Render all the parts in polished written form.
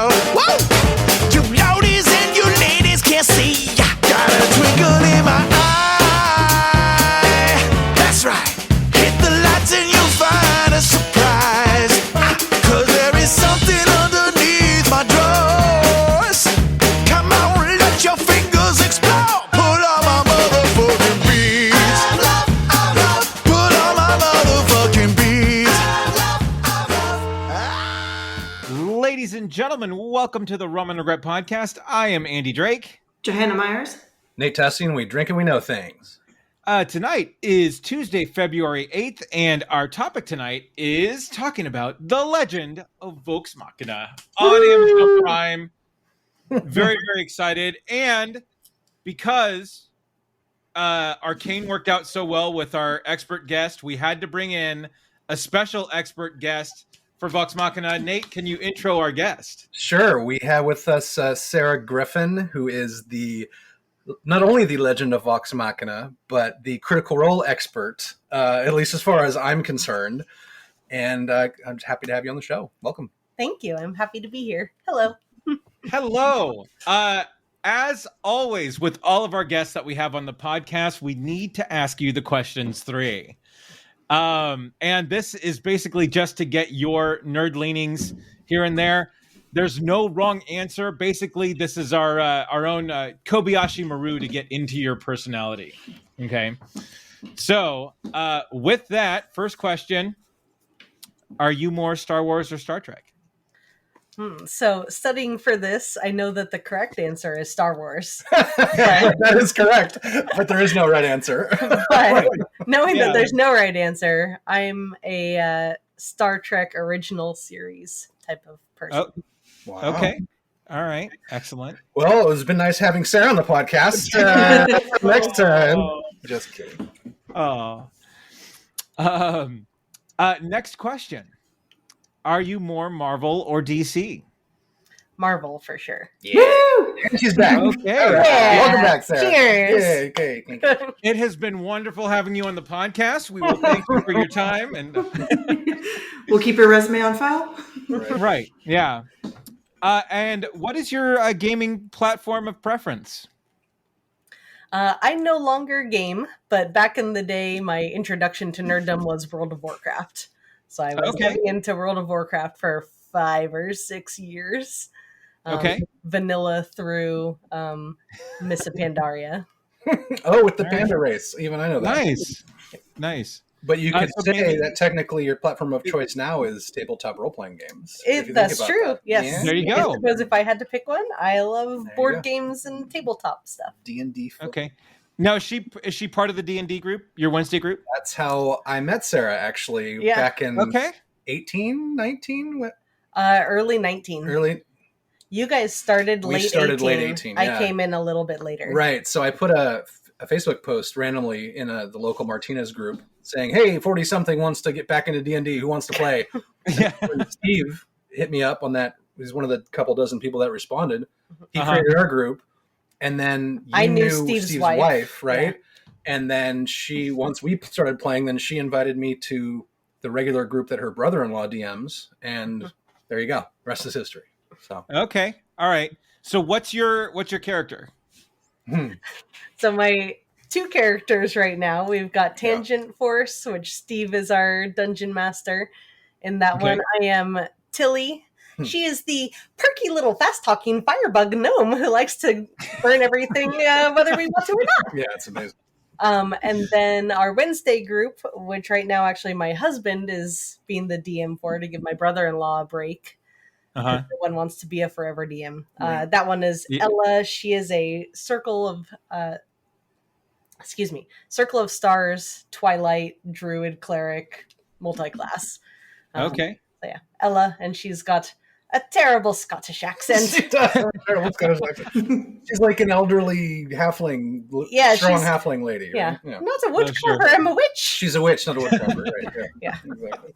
world. Whoa! You loadies and you ladies can't see. Got a twinkle in my eye. That's right. Hit the lights and you'll find a surprise. 'Cause there is something underneath my drawers. Come on, let your fingers explore. Pull on my motherfucking beats. Pull on my motherfucking beats. Ladies and gentlemen, welcome to the Rum and Regret podcast. I am Andy Drake. Johanna Myers. Nate Tessie, and we drink and we know things. Tonight is Tuesday, February 8th, and our topic tonight is talking about The Legend of Vox Machina on Amazon Prime. Very, very excited. And because Arcane worked out so well with our expert guest, we had to bring in a special expert guest for Vox Machina. Nate, can you intro our guest? Sure. We have with us Sarah Griffin, who is not only the Legend of Vox Machina, but the Critical Role expert, at least as far as I'm concerned. And I'm happy to have you on the show. Welcome. Thank you. I'm happy to be here. Hello. Hello. As always, with all of our guests that we have on the podcast, we need to ask you the questions 3. And this is basically just to get your nerd leanings here and there. There's no wrong answer. Basically, this is our own Kobayashi Maru to get into your personality. Okay. So with that, first question, are you more Star Wars or Star Trek? So studying for this, I know that the correct answer is Star Wars. That is correct, but there is no right answer. But knowing that there's no right answer, I'm a Star Trek original series type of person. Oh, wow. Okay. All right. Excellent. Well, it's been nice having Sarah on the podcast. Next time. Just kidding. Oh. Next question. Are you more Marvel or DC? Marvel for sure. Yeah. And she's back. Okay. All right. Yeah. Welcome back, Sarah. Cheers. Yeah, okay. Thank you. It has been wonderful having you on the podcast. We will thank you for your time. And We'll keep your resume on file. right. Yeah. And what is your gaming platform of preference? I no longer game, but back in the day, my introduction to nerddom was World of Warcraft. So I was getting into World of Warcraft for 5 or 6 years. Vanilla through Miss Pandaria. Oh, with the panda race. Even I know that. Nice. But you could say that technically your platform of choice now is tabletop role-playing games. That's true. That. Yes. Yeah? There you go. Because if I had to pick one, I love board games and tabletop stuff. D&D. Okay. Now, is she part of the D&D group, your Wednesday group? That's how I met Sarah, actually, back in 18, 19? Early 19. Early. You guys started late 18. We started late 18, I came in a little bit later. Right. So I put a Facebook post randomly in the local Martinez group saying, hey, 40-something wants to get back into D&D. Who wants to play? And Steve hit me up on that. He's one of the couple dozen people that responded. He created our group. And then I knew Steve's wife, right? Yeah. And then once we started playing, then she invited me to the regular group that her brother-in-law DMs. And there you go. Rest is history. So okay. All right. So what's your character? So my 2 characters right now, we've got Tangent Force, which Steve is our dungeon master. In that one, I am Tilly. She is the perky little fast-talking firebug gnome who likes to burn everything, whether we want to or not. Yeah, it's amazing. And then our Wednesday group, which right now actually my husband is being the DM for to give my brother-in-law a break. Everyone wants to be a forever DM. That one is Ella. She is a Circle of Stars, Twilight, Druid, Cleric, multi-class. Okay. So yeah, Ella, and she's got a terrible Scottish accent. She does have a terrible Scottish accent. She's like an elderly halfling, strong halfling lady. Yeah. Right? Yeah. Not a woodcarver, I'm a witch. She's a witch, not a woodcarver. Right? Yeah. Exactly.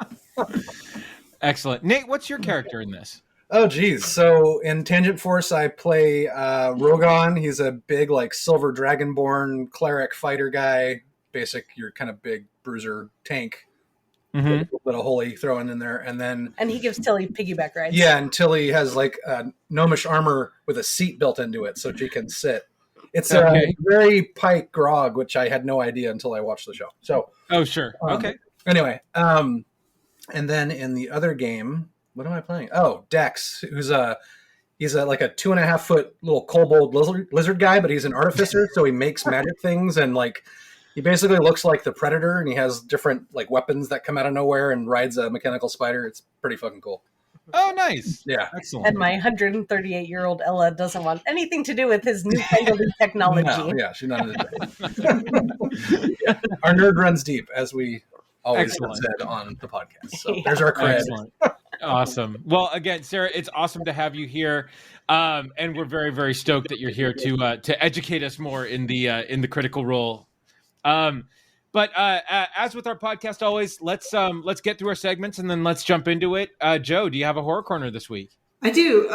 Excellent. Nate, what's your character in this? Oh, geez. So in Tangent Force, I play Rogon. He's a big, like, silver dragonborn cleric fighter guy. Your kind of big bruiser tank. a little bit of holy thrown in there, and he gives Tilly piggyback rides. Yeah, and Tilly has like gnomish armor with a seat built into it, so she can sit. It's a very Pike grog, which I had no idea until I watched the show. So, sure, okay. Anyway, and then in the other game, what am I playing? Oh, Dex, who's he's like a 2.5 foot little kobold lizard guy, but he's an artificer, so he makes magic things, and like he basically looks like the Predator, and he has different like weapons that come out of nowhere and rides a mechanical spider. It's pretty fucking cool. Oh, nice. Yeah. Excellent. And my 138-year-old Ella doesn't want anything to do with his newfangled technology. No, yeah, she's not into that. Yeah. Our nerd runs deep, as we always have said on the podcast. So there's our cred. Excellent. Awesome. Well, again, Sarah, it's awesome to have you here. And we're very, very stoked that you're here to educate us more in the Critical Role. But as with our podcast always, let's get through our segments and then let's jump into it. Joe, do you have a horror corner this week? I do.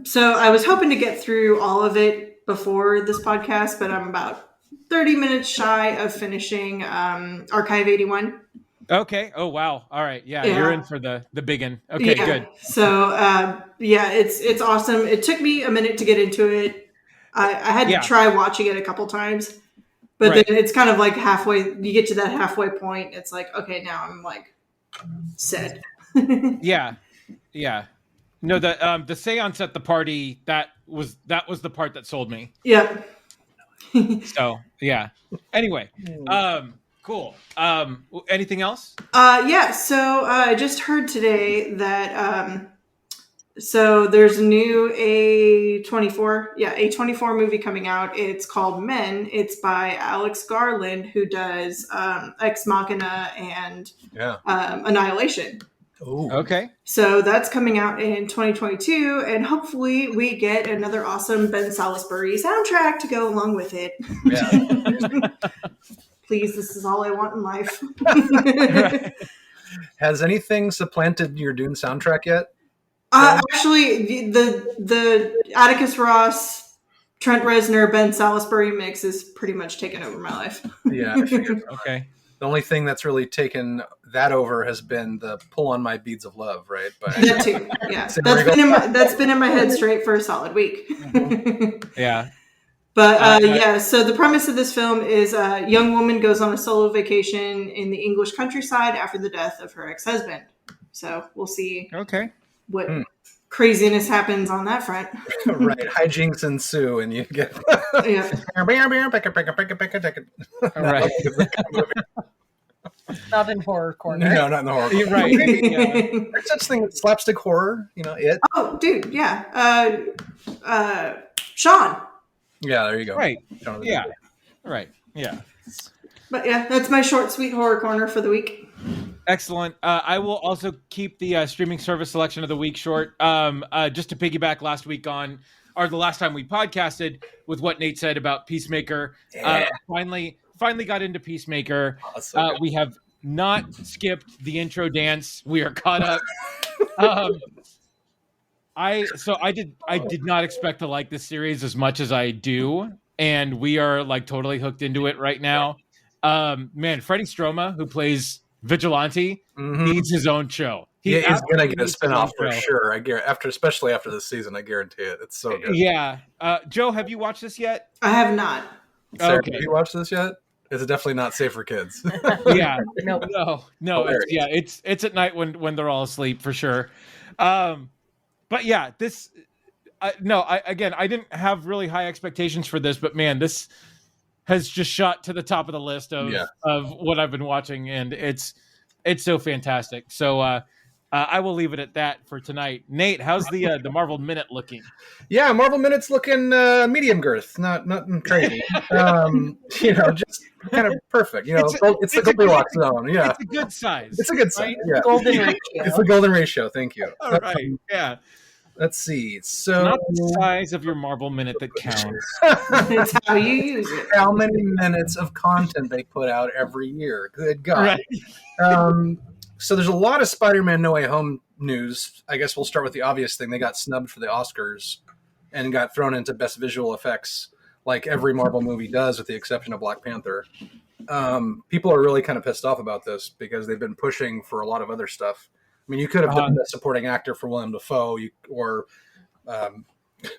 So I was hoping to get through all of it before this podcast, but I'm about 30 minutes shy of finishing Archive 81. Okay. Oh, wow. All right. Yeah. You're in for the big one. Okay, good. So, it's awesome. It took me a minute to get into it. I had to try watching it a couple times. But then it's kind of like halfway, you get to that halfway point. It's like, okay, now I'm like set. Yeah. No, the seance at the party, that was the part that sold me. Yeah. So, yeah. Anyway, cool. Anything else? So I just heard today that, so there's a new A24 movie coming out. It's called Men. It's by Alex Garland, who does Ex Machina and Annihilation. Ooh. Okay. So that's coming out in 2022, and hopefully we get another awesome Ben Salisbury soundtrack to go along with it. Yeah. Please, this is all I want in life. Has anything supplanted your Dune soundtrack yet? Actually, the Atticus Ross, Trent Reznor, Ben Salisbury mix is pretty much taken over my life. Yeah. I figured. Okay. The only thing that's really taken that over has been the Pull on My Beads of Love, right? But that too, yeah. That's been in my head straight for a solid week. Yeah. But so the premise of this film is a young woman goes on a solo vacation in the English countryside after the death of her ex-husband. So we'll see what craziness happens on that front. Right. Hijinks ensue and you get Right. Not in horror corner. No, not in the horror corner. You're right. Yeah. There's such thing as slapstick horror, it. Oh, dude, yeah. Sean. Yeah, there you go. Right. Yeah. Right. Yeah. But yeah, that's my short, sweet horror corner for the week. Excellent. I will also keep the streaming service selection of the week short. Just to piggyback the last time we podcasted with what Nate said about Peacemaker. Finally got into Peacemaker. Oh, so we have not skipped the intro dance. We are caught up. I did not expect to like this series as much as I do, and we are like totally hooked into it right now. Man, Freddie Stroma, who plays Vigilante, needs his own show. He's gonna get a spinoff for sure. Especially after this season, I guarantee it. It's so good. Yeah. Joe, have you watched this yet? I have not. Sarah, have you watched this yet? It's definitely not safe for kids. Yeah. No. It's at night when they're all asleep for sure. But yeah, this. I didn't have really high expectations for this, but man, this has just shot to the top of the list of what I've been watching, and it's so fantastic. So I will leave it at that for tonight. Nate, how's the Marvel Minute looking? Yeah, Marvel Minute's looking medium girth, not crazy. Just kind of perfect. It's the Goldilocks zone. Yeah, it's a good size. It's a good size. Right? Yeah. Golden ratio. It's the golden ratio. Thank you. All right. Yeah. Let's see. So not the size of your Marvel Minute that counts. It's how you use it. How many minutes of content they put out every year? Good God. Right. So there's a lot of Spider-Man No Way Home news. I guess we'll start with the obvious thing. They got snubbed for the Oscars and got thrown into Best Visual Effects like every Marvel movie does, with the exception of Black Panther. People are really kind of pissed off about this because they've been pushing for a lot of other stuff. I mean, you could have done the supporting actor for Willem Dafoe,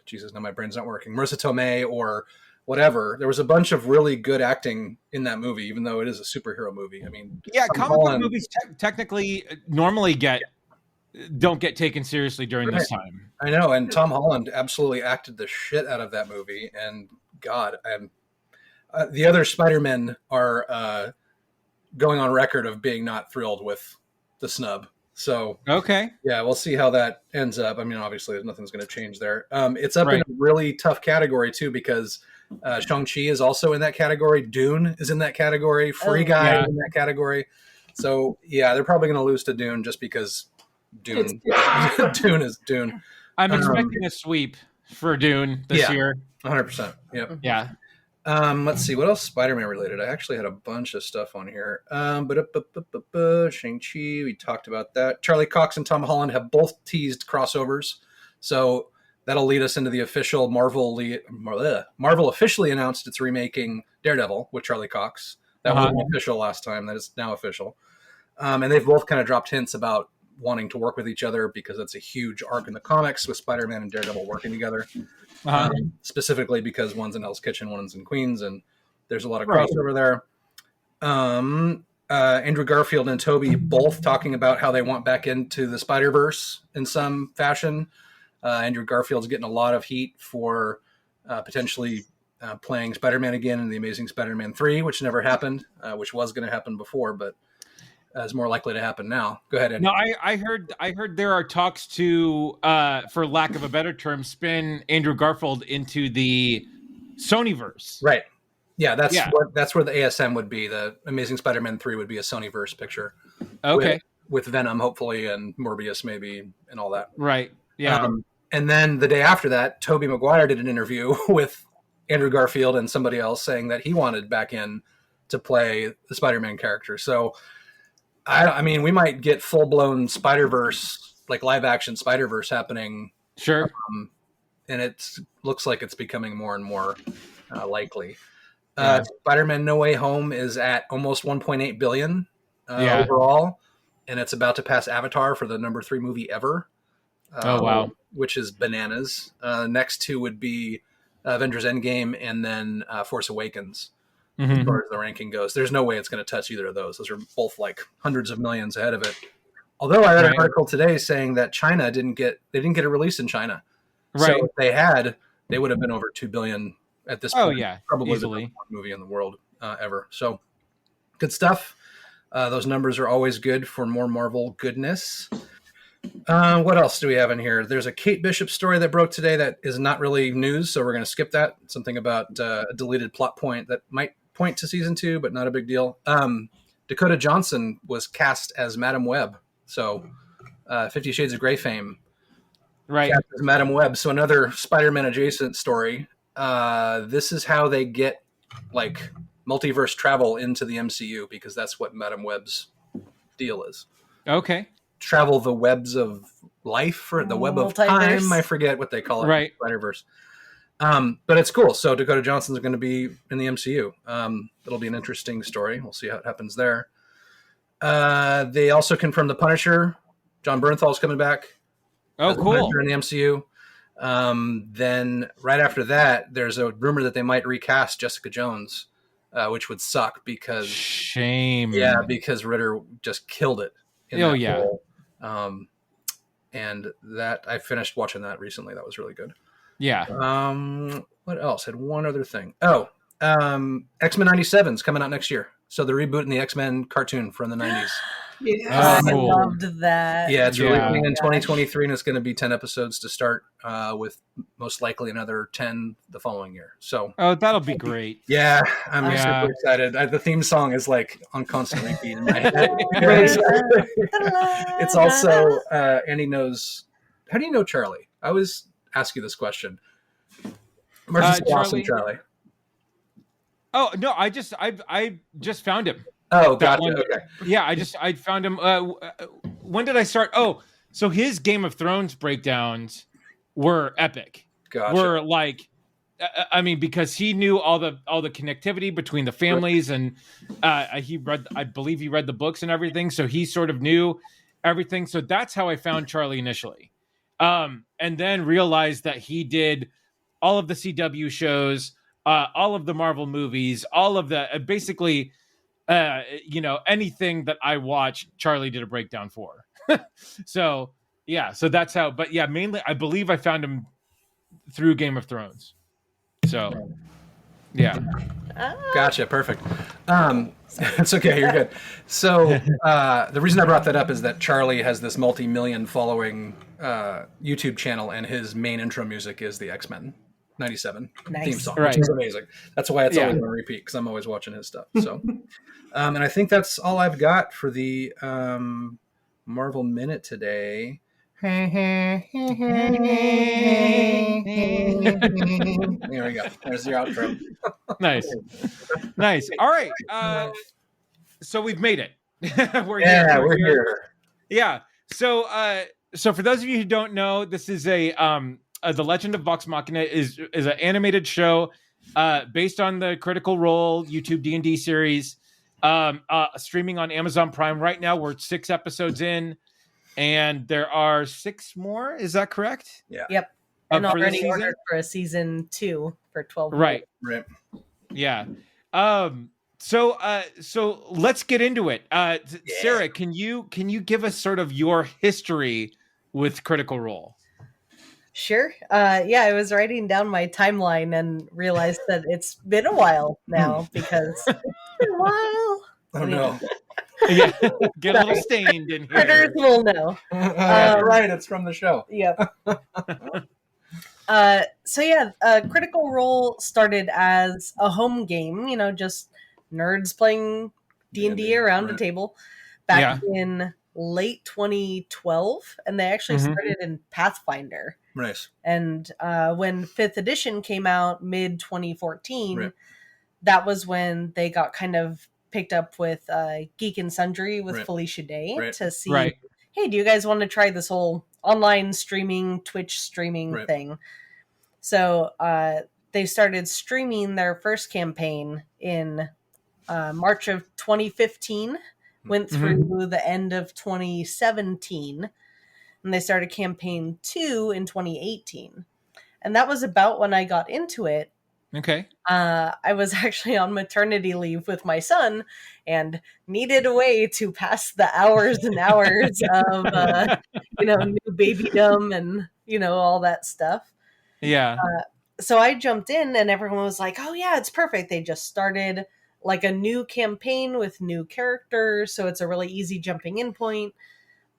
Jesus, now my brain's not working. Marissa Tomei or whatever. There was a bunch of really good acting in that movie, even though it is a superhero movie. I mean, comic book movies technically normally don't get taken seriously during this time. I know, and Tom Holland absolutely acted the shit out of that movie. And God, the other Spider-Men are going on record of being not thrilled with the snub. So yeah, we'll see how that ends up. I mean, obviously, nothing's going to change there. It's up in a really tough category too, because Shang-Chi is also in that category. Dune is in that category. Free Guy is in that category. So yeah, they're probably going to lose to Dune just because Dune is Dune. I'm expecting a sweep for Dune this year. 100%. Yep. Yeah. Let's see, what else Spider-Man related? I actually had a bunch of stuff on here. Shang-Chi, we talked about that. Charlie Cox and Tom Holland have both teased crossovers, so that'll lead us into the official Marvel officially announced it's remaking Daredevil with Charlie Cox. That wasn't official last time. That is now official. And they've both kind of dropped hints about wanting to work with each other because it's a huge arc in the comics with Spider-Man and Daredevil working together. Specifically because one's in Hell's Kitchen, one's in Queens, and there's a lot of crossover there. Andrew Garfield and Tobey both talking about how they want back into the Spider-Verse in some fashion. Andrew Garfield's getting a lot of heat for potentially playing Spider-Man again in The Amazing Spider-Man 3, which never happened, which was going to happen before, but is more likely to happen now. Go ahead, Andy. No, I heard there are talks to, for lack of a better term, spin Andrew Garfield into the Sonyverse. Right. Yeah, that's where the ASM would be. The Amazing Spider-Man 3 would be a Sonyverse picture. Okay. With Venom, hopefully, and Morbius maybe, and all that. Right. Yeah. And then the day after that, Tobey Maguire did an interview with Andrew Garfield and somebody else saying that he wanted back in to play the Spider-Man character. So I mean, we might get full-blown Spider-Verse, like live-action Spider-Verse happening. Sure. And it looks like it's becoming more and more likely. Spider-Man No Way Home is at almost 1.8 billion overall, and it's about to pass Avatar for the number 3 movie ever. Wow. Which is bananas. Next two would be Avengers Endgame and then Force Awakens. As far as the ranking goes, there's no way it's going to touch either of those. Those are both like hundreds of millions ahead of it. Although I read an article today saying that China didn't get a release in China. Right. So if they had, they would have been over 2 billion at this point. Oh yeah, probably easily. the number 1 movie in the world ever. So good stuff. Those numbers are always good for more Marvel goodness. What else do we have in here? There's a Kate Bishop story that broke today that is not really news, so we're going to skip that. Something about a deleted plot point that might point to season 2, but not a big deal. Dakota Johnson was cast as Madam Web, so 50 Shades of Grey fame. Right. Cast as Madam Web, so another Spider-Man adjacent story. This is how they get like multiverse travel into the MCU, because that's what Madam Web's deal is. Okay. Travel the webs of life or the web of time. I forget what they call it. Right. Spider-Verse. But it's cool. So Dakota Johnson's going to be in the MCU. It'll be an interesting story. We'll see how it happens there. They also confirmed the Punisher. John Bernthal's coming back. Oh, cool. In the MCU. Then right after that, there's a rumor that they might recast Jessica Jones, which would suck because shame. Yeah, because Ritter just killed it. Role. And that I finished watching that recently. That was really good. Yeah. What else? Had one other thing. X-Men 97 is coming out next year. So the reboot in the X-Men cartoon from the 90s. Yeah, I loved that. Yeah, it's releasing in 2023, and it's going to be 10 episodes to start, with most likely another 10 the following year. So, that'll be great. Yeah, I'm super excited. The theme song is like on constant repeat in my head. It's also Andy knows. How do you know Charlie? I always ask you this question. Charlie. Oh no, I just found him. Oh, gotcha. Okay. Yeah, I found him. When did I start? Oh, so his Game of Thrones breakdowns were epic. Gotcha. Were like I mean, because he knew all the connectivity between the families, and I believe he read the books and everything, so he sort of knew everything. So that's how I found Charlie initially, and then realized that he did all of the CW shows, all of the Marvel movies, all of the basically, anything that I watched, Charlie did a breakdown for. So yeah, so that's how. But yeah, mainly I believe I found him through Game of Thrones. So, yeah. Gotcha. Perfect. It's okay. You're good. So the reason I brought that up is that Charlie has this multi-million following YouTube channel, and his main intro music is the X-Men 97 theme song, which is amazing. That's why it's always on repeat, because I'm always watching his stuff. So, and I think that's all I've got for the Marvel Minute today. There we go. There's your outro. Nice. All right. So we've made it. We're here. Yeah. So for those of you who don't know, this is The Legend of Vox Machina is an animated show based on the Critical Role YouTube D&D series, streaming on Amazon Prime right now. We're 6 episodes in. And there are 6 more. Is that correct? Yeah. Yep. And already ordered for a season 2 for 12 Right. Right. Yeah. So let's get into it. Sarah, can you give us sort of your history with Critical Role? Sure. I was writing down my timeline and realized that it's been a while now because it's been a while. Oh no. Yeah, get a little stained in here. Critters will know. Right, it's from the show. Yep. Critical Role started as a home game, just nerds playing D&D around a table back in late 2012, and they actually started in Pathfinder. Nice. And when 5th edition came out mid 2014, that was when they got kind of picked up with Geek and Sundry with Felicia Day to see, hey, do you guys want to try this whole online streaming, Twitch streaming thing? So they started streaming their first campaign in March of 2015, went through the end of 2017, and they started campaign 2 in 2018. And that was about when I got into it. Okay. I was actually on maternity leave with my son and needed a way to pass the hours and hours of, new babydom and, all that stuff. Yeah. So I jumped in and everyone was like, oh yeah, it's perfect. They just started like a new campaign with new characters. So it's a really easy jumping in point.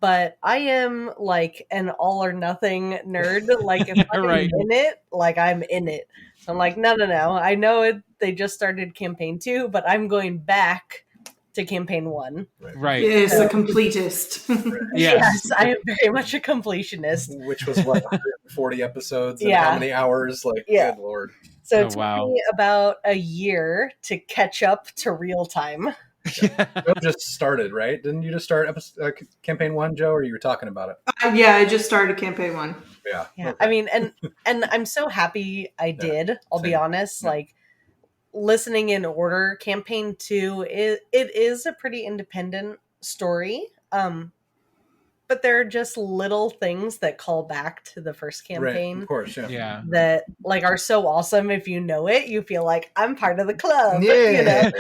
But I am like an all or nothing nerd. Like if I'm in it, like I'm in it. So I'm like, no. I know it. They just started campaign 2, but I'm going back to campaign 1. Right. Yes, a completist. Yes, I am very much a completionist. Which was what, 140 episodes and how many hours? Like, good Lord. So it took me about a year to catch up to real time. Joe just started, right? Didn't you just start campaign 1, Joe, or you were talking about it? I just started campaign 1. Yeah. Okay. I mean, and I'm so happy I did. I'll be honest. Like listening in order, campaign 2, it is a pretty independent story. But there are just little things that call back to the first campaign. Right, of course, yeah. That like are so awesome. If you know it, you feel like I'm part of the club. Yeah.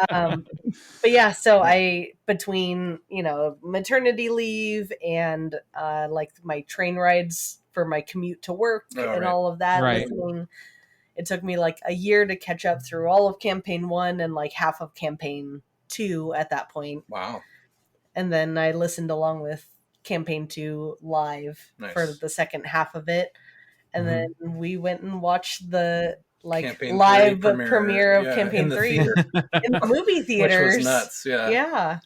But yeah, so I between maternity leave and like my train rides for my commute to work all of that. Listening, it took me like a year to catch up through all of campaign 1 and like half of campaign 2 at that point. Wow. And then I listened along with campaign 2 live for the second half of it. And then we went and watched the campaign live premiere of campaign 3 in the movie theaters. Which was nuts. Yeah.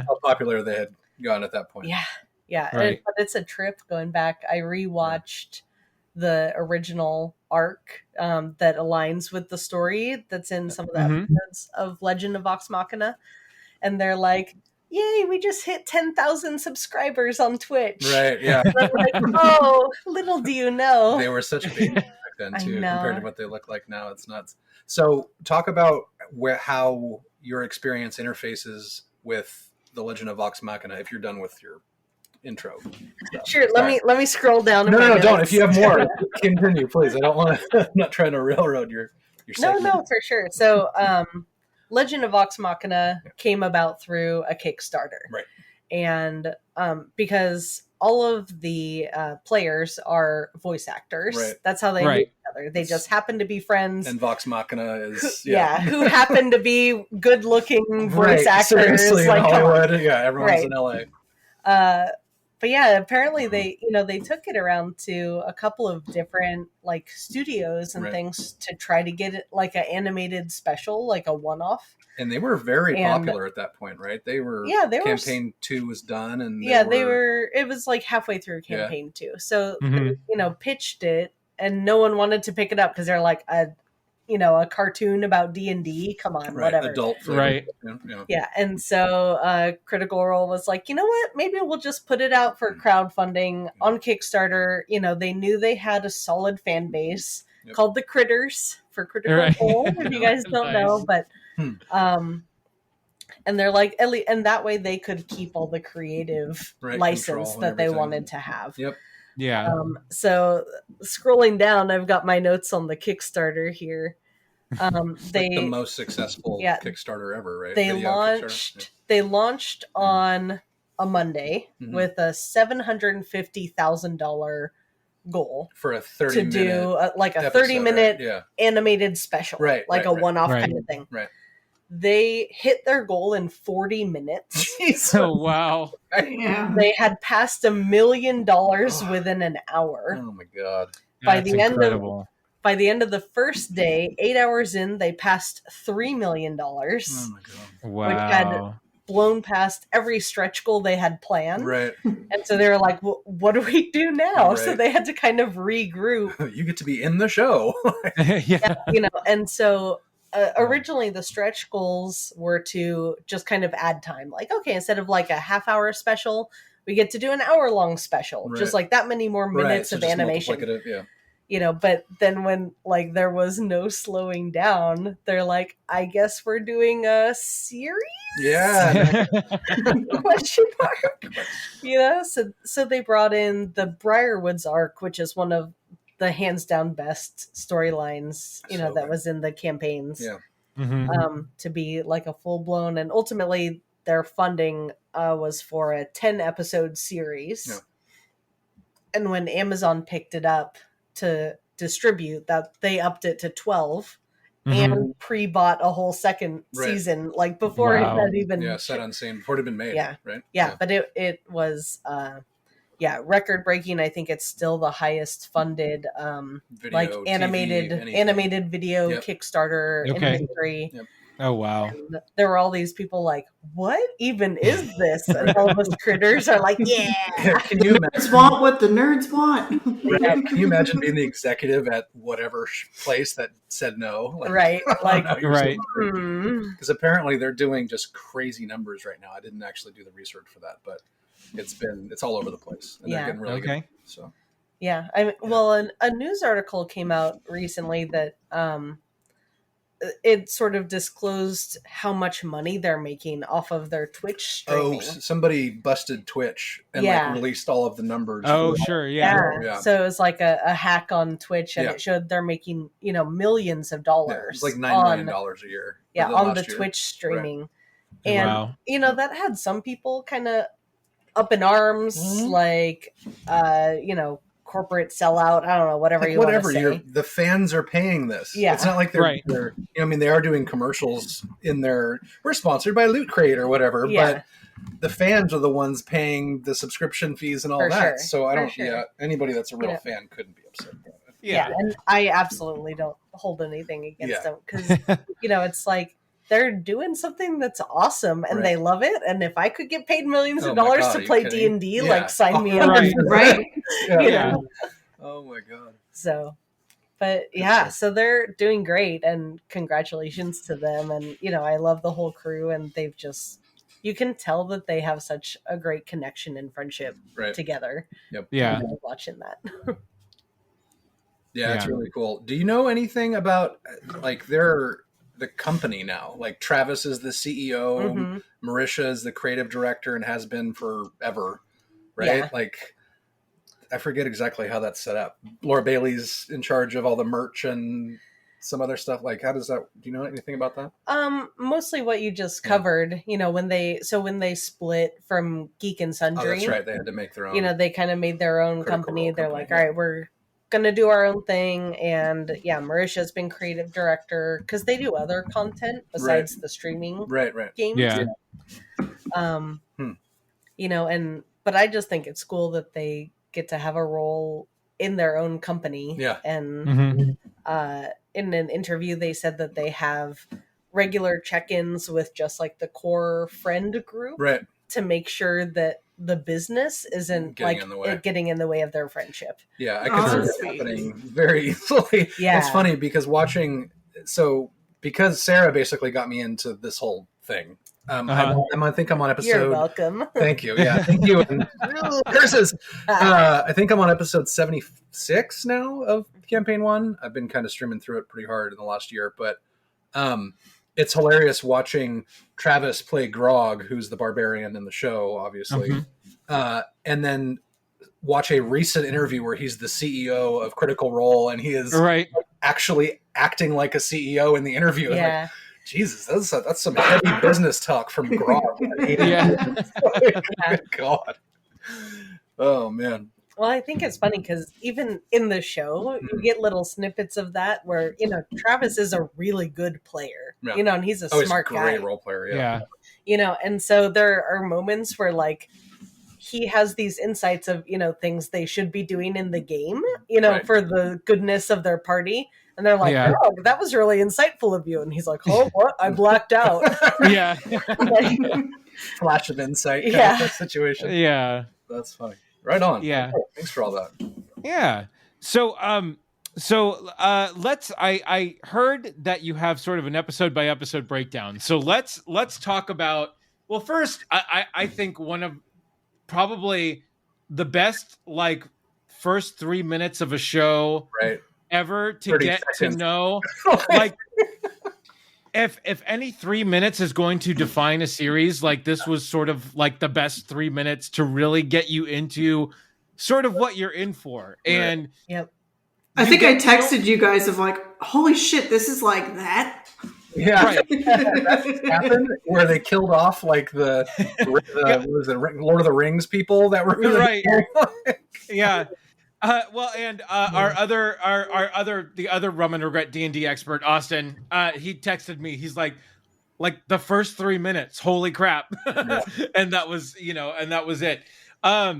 How popular they had gone at that point. Yeah. But it's a trip going back. I rewatched the original arc that aligns with the story that's in some of the episodes of Legend of Vox Machina. And they're like, yay, we just hit 10,000 subscribers on Twitch. Right, yeah. And I'm like, oh, little do you know. They were such baby then too, compared to what they look like now. It's nuts. So talk about how your experience interfaces with the Legend of Vox Machina. If you're done with your intro stuff. Sure. Let me scroll down. No, don't. If you have more, continue, please. I don't want to. I'm not trying to railroad your segment. No, for sure. So, Legend of Vox Machina came about through a Kickstarter, right? And because all of the players are voice actors, right. That's how they knew each other. They just happen to be friends. And Vox Machina is who happen to be good-looking voice actors. Seriously, like, in Hollywood, everyone's in LA. But yeah, apparently they took it around to a couple of different like studios and things to try to get it like an animated special, like a one-off. And they were very popular at that point, right? They were. Campaign 2 was done, and they were. It was like halfway through campaign 2, so they, pitched it, and no one wanted to pick it up because they're like a cartoon about D&D. Come on, whatever. Adult, right? Yeah, and so Critical Role was like, you know what? Maybe we'll just put it out for crowdfunding on Kickstarter. They knew they had a solid fan base called the Critters for Critical Role. If you guys don't know, but and they're like, and that way they could keep all the creative license that they wanted to have. Yep. Yeah. So scrolling down, I've got my notes on the Kickstarter here. The most successful Kickstarter ever, right? They launched on a Monday with a $750,000 goal for a 30-minute to do a 30-minute animated special, like a one-off kind of thing. Right. They hit their goal in 40 minutes. Oh, wow. They had passed $1 million within an hour. Oh my God. By the end of the first day, 8 hours in, they passed $3 million. Oh my God. Wow. Which had blown past every stretch goal they had planned. Right. And so they were like, well, what do we do now? Right. So they had to kind of regroup. You get to be in the show. And so originally the stretch goals were to just kind of add time. Like, okay, instead of like a half-hour special, we get to do an hour-long special. Just like that many more minutes of animation. But then when like there was no slowing down, they're like, I guess we're doing a series? Yeah. Question mark. So they brought in the Briarwoods arc, which is one of the hands down best storylines, that was in the campaigns. Yeah. To be like a full blown, and ultimately their funding was for a 10 episode series. Yeah. And when Amazon picked it up to distribute, that they upped it to 12 and pre-bought a whole second season, like before it had even set on scene, before it had been made. But it was record breaking. I think it's still the highest funded video, animated video Kickstarter in history. Oh wow. And there were all these people like, what even is this? And all of us critters are like, yeah. Can you imagine want what the nerds want? Can you imagine being the executive at whatever place that said no? Because apparently they're doing just crazy numbers right now. I didn't actually do the research for that, but it's all over the place, and they're getting really good. So a news article came out recently that it sort of disclosed how much money they're making off of their Twitch streaming. Oh, somebody busted Twitch and released all of the numbers. Oh, sure, yeah. So it was like a hack on Twitch, and it showed they're making millions of dollars. It's like $9 million a year. On the Twitch streaming, and that had some people kind of up in arms, like corporate sellout. I don't know, whatever you want to say. The fans are paying this. Yeah. It's not like they're they are doing commercials in their, we're sponsored by Loot Crate or whatever, but the fans are the ones paying the subscription fees and all that. Sure. So I don't, anybody that's a real fan couldn't be upset about it. Yeah. And I absolutely don't hold anything against them because, it's like, they're doing something that's awesome and they love it. And if I could get paid millions of dollars to play D&D, like sign me up. Right. Oh my God. So, but so they're doing great, and congratulations to them. And, I love the whole crew, and they've just, you can tell that they have such a great connection and friendship together. Yep. Yeah. Watching that. Yeah, it's really cool. Do you know anything about like the company now? Like Travis is the CEO, Marisha is the creative director and has been forever, right? Yeah. Like I forget exactly how that's set up. Laura Bailey's in charge of all the merch and some other stuff. Like how does that, do you know anything about that? Mostly what you just covered, you know, when they split from Geek and Sundry. Oh, that's right. They had to make their own. You know, they kind of made their own company. They're like, all right, we're gonna do our own thing. And yeah, Marisha's been creative director because they do other content besides the streaming games. Yeah. You know, but I just think it's cool that they get to have a role in their own company. Yeah. And in an interview, they said that they have regular check-ins with just like the core friend group, to make sure that the business isn't getting in the way of their friendship. Yeah, I can see that happening very easily. Yeah, it's funny because because Sarah basically got me into this whole thing. I think I'm on episode. You're welcome. Thank you. Yeah, thank you. And curses. I think I'm on episode 76 now of Campaign 1. I've been kind of streaming through it pretty hard in the last year, but it's hilarious watching Travis play Grog, who's the barbarian in the show, obviously, and then watch a recent interview where he's the CEO of Critical Role, and he is actually acting like a CEO in the interview. Yeah. Like, Jesus, that's some heavy business talk from Grog. God. Oh, man. Well, I think it's funny because even in the show, you get little snippets of that where, you know, Travis is a really good player, you know, and he's a smart guy. He's a great role player, yeah. You know, and so there are moments where, like, he has these insights of, you know, things they should be doing in the game, you know, for the goodness of their party. And they're like, oh, that was really insightful of you. And he's like, oh, what? I blacked out. Flash of insight kind of situation. Yeah. That's funny. Right on. Yeah. Cool. Thanks for all that. Yeah. So I heard that you have sort of an episode by episode breakdown. So let's talk about, well, first, I think one of probably the best, like, first 3 minutes of a show ever to get seconds. To know, like, if any 3 minutes is going to define a series, like, this was sort of like the best 3 minutes to really get you into sort of what you're in for. And I think I texted you guys of like, holy shit, this is like that. Yeah, that happened where they killed off like the what was it, Lord of the Rings people that were well, and our other Rum and Regret D&D expert, Austin, he texted me. He's like the first 3 minutes, holy crap. And that was, you know, and that was it. I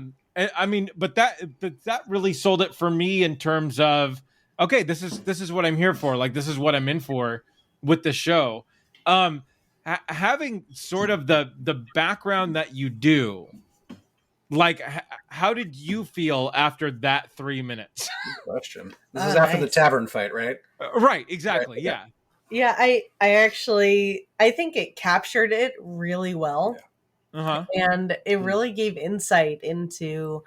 mean, but that really sold it for me in terms of, okay, this is what I'm here for. Like, this is what I'm in for with the show. Having sort of the background that you do, like, how did you feel after that 3 minutes? Good question. This is after the tavern fight, right? Right, exactly. Right. Yeah, I actually, I think it captured it really well. And it really gave insight into,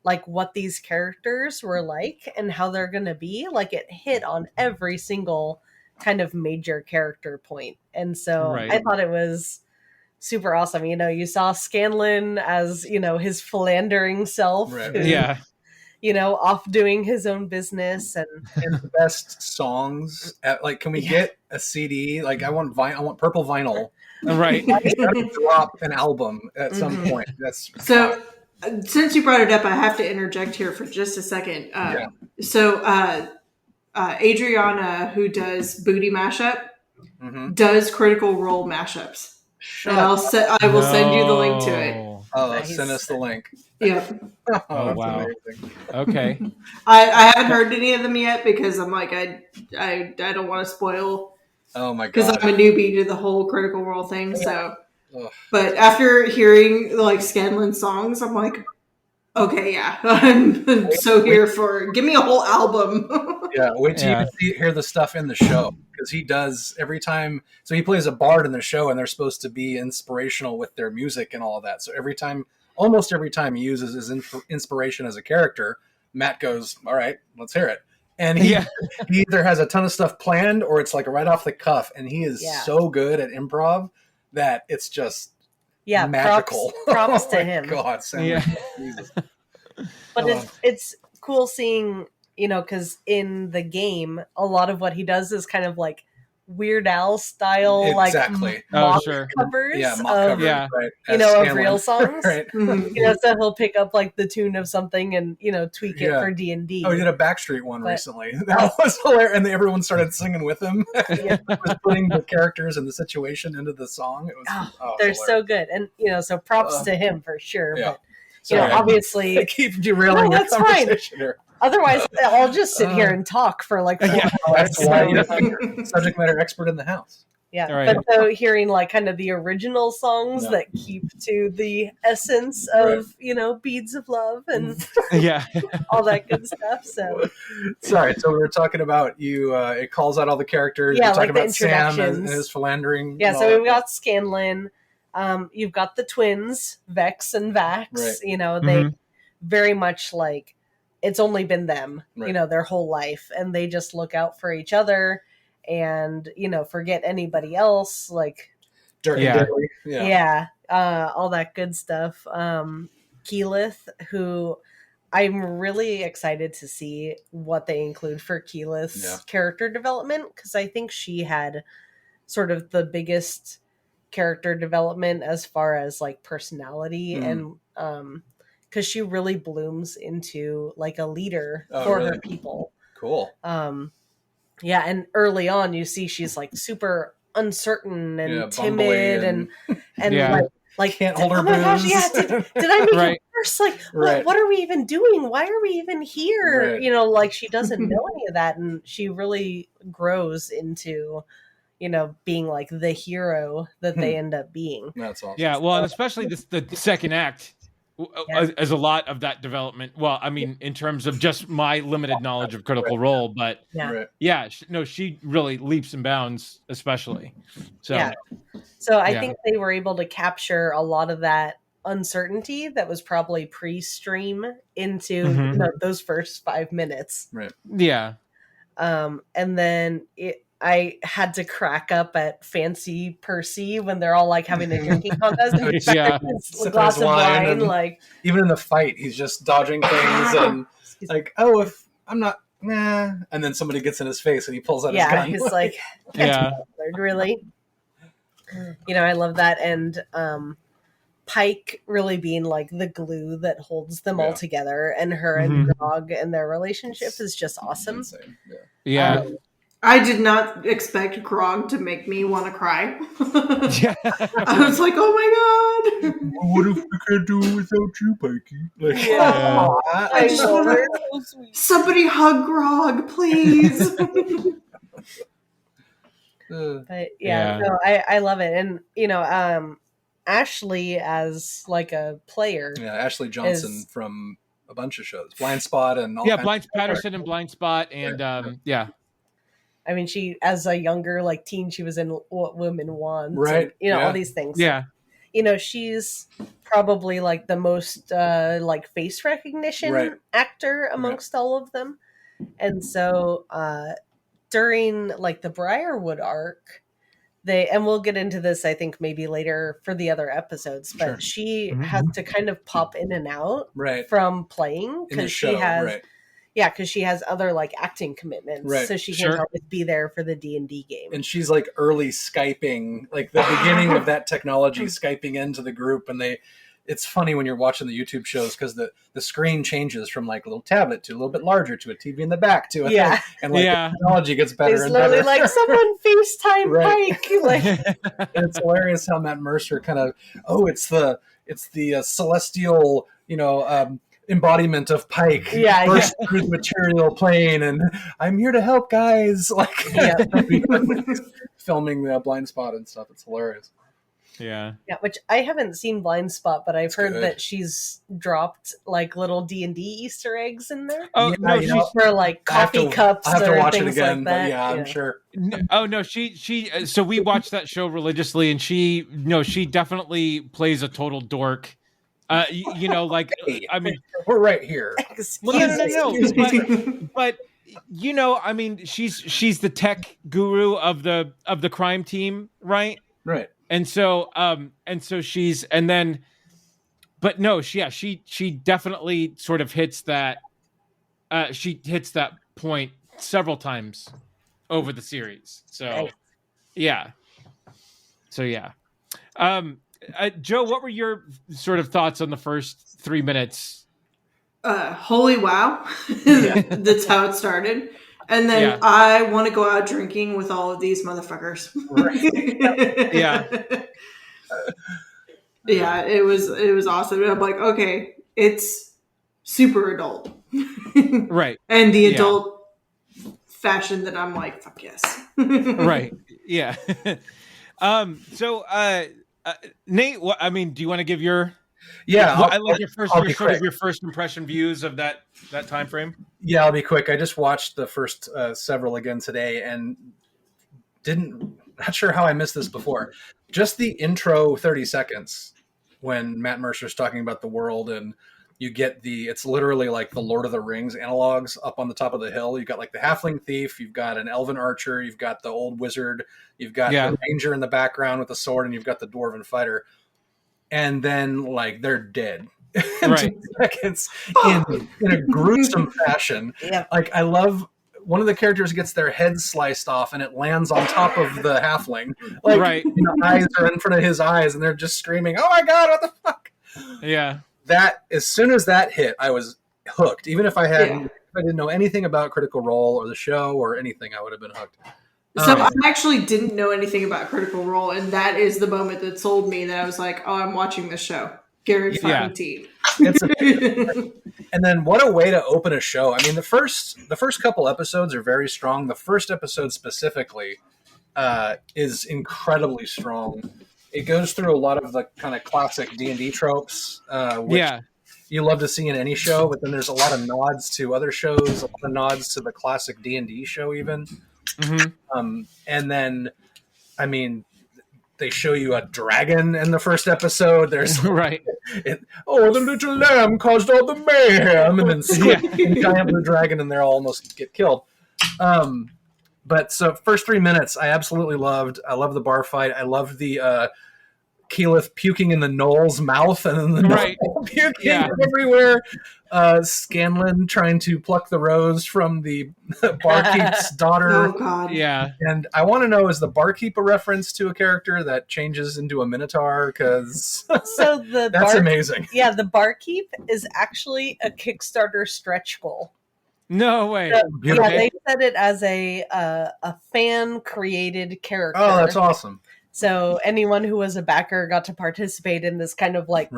like, what these characters were like and how they're going to be. Like, it hit on every single kind of major character point. And so I thought it was super awesome. You know, you saw Scanlan as, you know, his philandering self. Who, you know, off doing his own business and the best songs. Like, can we get a CD? Like, I want purple vinyl. Right. Drop an album at some point. That's so. Since you brought it up, I have to interject here for just a second. So Adriana, who does Booty Mashup, does Critical Role mashups. And I will send you the link to it. Oh, nice. Send us the link. Yep. Oh, wow. Amazing. Okay. I haven't heard any of them yet because I'm like, I don't want to spoil. Oh my god. Because I'm a newbie to the whole Critical Role thing. So, but after hearing like Scanlan songs, I'm like, okay, yeah, I'm so here for. Give me a whole album. Wait till you hear the stuff in the show because he does every time. So he plays a bard in the show, and they're supposed to be inspirational with their music and all of that. So almost every time he uses his inspiration as a character, Matt goes, "All right, let's hear it." And he either has a ton of stuff planned or it's like right off the cuff. And he is so good at improv that it's just magical. Props to him. God, Sam. Jesus. But it's cool seeing, because in the game, a lot of what he does is kind of like Weird Al style, exactly. mock covers of, right. of real songs. Right. So he'll pick up like the tune of something and, tweak it for D&D. Oh, he did a Backstreet one recently. That was hilarious. And everyone started singing with him. He was putting the characters and the situation into the song. It was they're hilarious. so good. And, so props to him for sure. Yeah. But, obviously. I keep derailing your conversation here. Otherwise, I'll just sit here and talk for like 4 hours. That's why you're subject matter expert in the house. Yeah, right. But so hearing like kind of the original songs that keep to the essence of Beads of Love and all that good stuff. So sorry, so we were talking about you. It calls out all the characters. Yeah, you're talking like about Sam and his philandering. Yeah, so we've got Scanlan. You've got the twins, Vex and Vax. Right. They very much like. It's only been them, their whole life, and they just look out for each other and, forget anybody else, like Dirty. all that good stuff. Keyleth, who I'm really excited to see what they include for Keyleth's character development, because I think she had sort of the biggest character development as far as like personality and because she really blooms into like a leader for her people. Cool. And early on you see she's like super uncertain and timid and like can't hold her oh my gosh, booze. did I make it worse? Like what are we even doing? Why are we even here? Right. Like she doesn't know any of that, and she really grows into being like the hero that they end up being. That's awesome. Yeah, well, and especially the second act as a lot of that development. Well, I mean, in terms of just my limited knowledge of Critical Role, but she really leaps and bounds, especially. So I think they were able to capture a lot of that uncertainty that was probably pre-stream into those first 5 minutes. Right. Yeah. And then I had to crack up at Fancy Percy when they're all like having a drinking contest. A glass of wine, like even in the fight, he's just dodging things and like, oh, if I'm not, nah, and then somebody gets in his face and he pulls out his gun. He's like, really. I love that, and Pike really being like the glue that holds them all together, and her and Grog and their relationship is just awesome. I did not expect Grog to make me want to cry. I was like, oh my god. What if we could do without you, Pikey? Like, I just want to... Somebody hug Grog, please. But I love it. And, Ashley as like a player. Yeah, Ashley Johnson from a bunch of shows. Blind Spot and all Patterson and Blind Spot and I mean, she, as a younger like teen, she was in What Women Want, right? And, all these things. Yeah, she's probably like the most like face recognition actor amongst all of them, and so during like the Briarwood arc, and we'll get into this, I think maybe later for the other episodes, but she has to kind of pop in and out from playing because she has. Yeah, because she has other like acting commitments, so she can't always be there for the D&D game. And she's like early Skyping, like the beginning of that technology, Skyping into the group. And it's funny when you're watching the YouTube shows because the screen changes from like a little tablet to a little bit larger to a TV in the back to a thing. And like the technology gets better and better. It's literally like someone FaceTime Pike. Like, and it's hilarious how Matt Mercer kind of it's the celestial, embodiment of Pike burst through the material plane, and I'm here to help, guys. Like filming the Blind Spot and stuff. It's hilarious. Yeah, which I haven't seen Blind Spot, but I've heard that she's dropped like little D&D Easter eggs in there. Oh no, she's for like coffee cups. I have to watch it things again, like that. But I'm sure. Oh no, she. So we watched that show religiously, and she definitely plays a total dork. Like, I mean, we're right here. No. But I mean, she's the tech guru of the crime team, right? Right. And so she's, and then, but no, she definitely sort of hits that. She hits that point several times over the series. So yeah. So yeah. Joe, what were your sort of thoughts on the first 3 minutes? Holy wow. That's how it started. And then I want to go out drinking with all of these motherfuckers. Right. Yeah. Yeah, it was awesome. I'm like, okay, it's super adult. Right. And the adult fashion that I'm like, fuck yes. Right. Yeah. So Nate, I mean, do you want to give your I like your first impression views of that time frame? Yeah, I'll be quick. I just watched the first several again today and not sure how I missed this before. Just the intro 30 seconds when Matt Mercer's talking about the world, and you get it's literally like the Lord of the Rings analogs up on the top of the hill. You've got like the halfling thief, you've got an elven archer, you've got the old wizard, you've got the ranger in the background with the sword, and you've got the dwarven fighter. And then like they're dead. Right. 2 seconds in a gruesome fashion. Yeah. Like I love one of the characters gets their head sliced off and it lands on top of the halfling. Like the eyes are in front of his eyes and they're just screaming, "Oh my god, what the fuck?" Yeah. That as soon as that hit, I was hooked. Even if I didn't know anything about Critical Role or the show or anything, I would have been hooked. So I actually didn't know anything about Critical Role, and that is the moment that sold me that I was like, oh, I'm watching this show. Gary fucking T. And then what a way to open a show. I mean, the first couple episodes are very strong. The first episode specifically is incredibly strong. It goes through a lot of the kind of classic D&D tropes, which you love to see in any show, but then there's a lot of nods to other shows, a lot of nods to the classic D&D show even. Mm-hmm. And then, I mean, they show you a dragon in the first episode. There's right. The little lamb caused all the mayhem, and then giant blue dragon, and they all almost get killed. But so first 3 minutes, I absolutely loved. I love the bar fight. I loved the Keyleth puking in the Knoll's mouth, and then the Knoll puking everywhere. Scanlan trying to pluck the rose from the barkeep's daughter. Oh god. Yeah. And I want to know, is the barkeep a reference to a character that changes into a minotaur? Because that's amazing. Yeah, the barkeep is actually a Kickstarter stretch goal. No way. Yeah, they said it as a fan created character. Oh, that's awesome. So anyone who was a backer got to participate in this kind of like,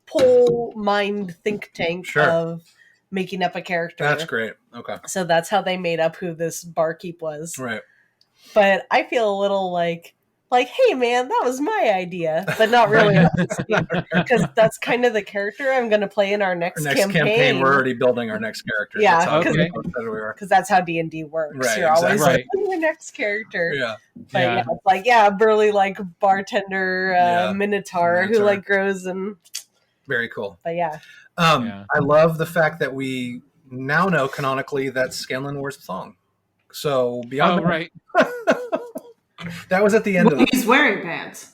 pull mind think tank of making up a character. That's great. Okay. So that's how they made up who this barkeep was. Right. But I feel a little like, hey man, that was my idea, but not really, because that's kind of the character I'm going to play in our next campaign. We're already building our next character. Yeah, because that's how D&D works. Right, You're always like, your next character. Yeah, but it's like burly like bartender minotaur who like grows and. Very cool. But I love the fact that we now know canonically that Scanlan wears a thong. So beyond that was at the end of he's wearing pants.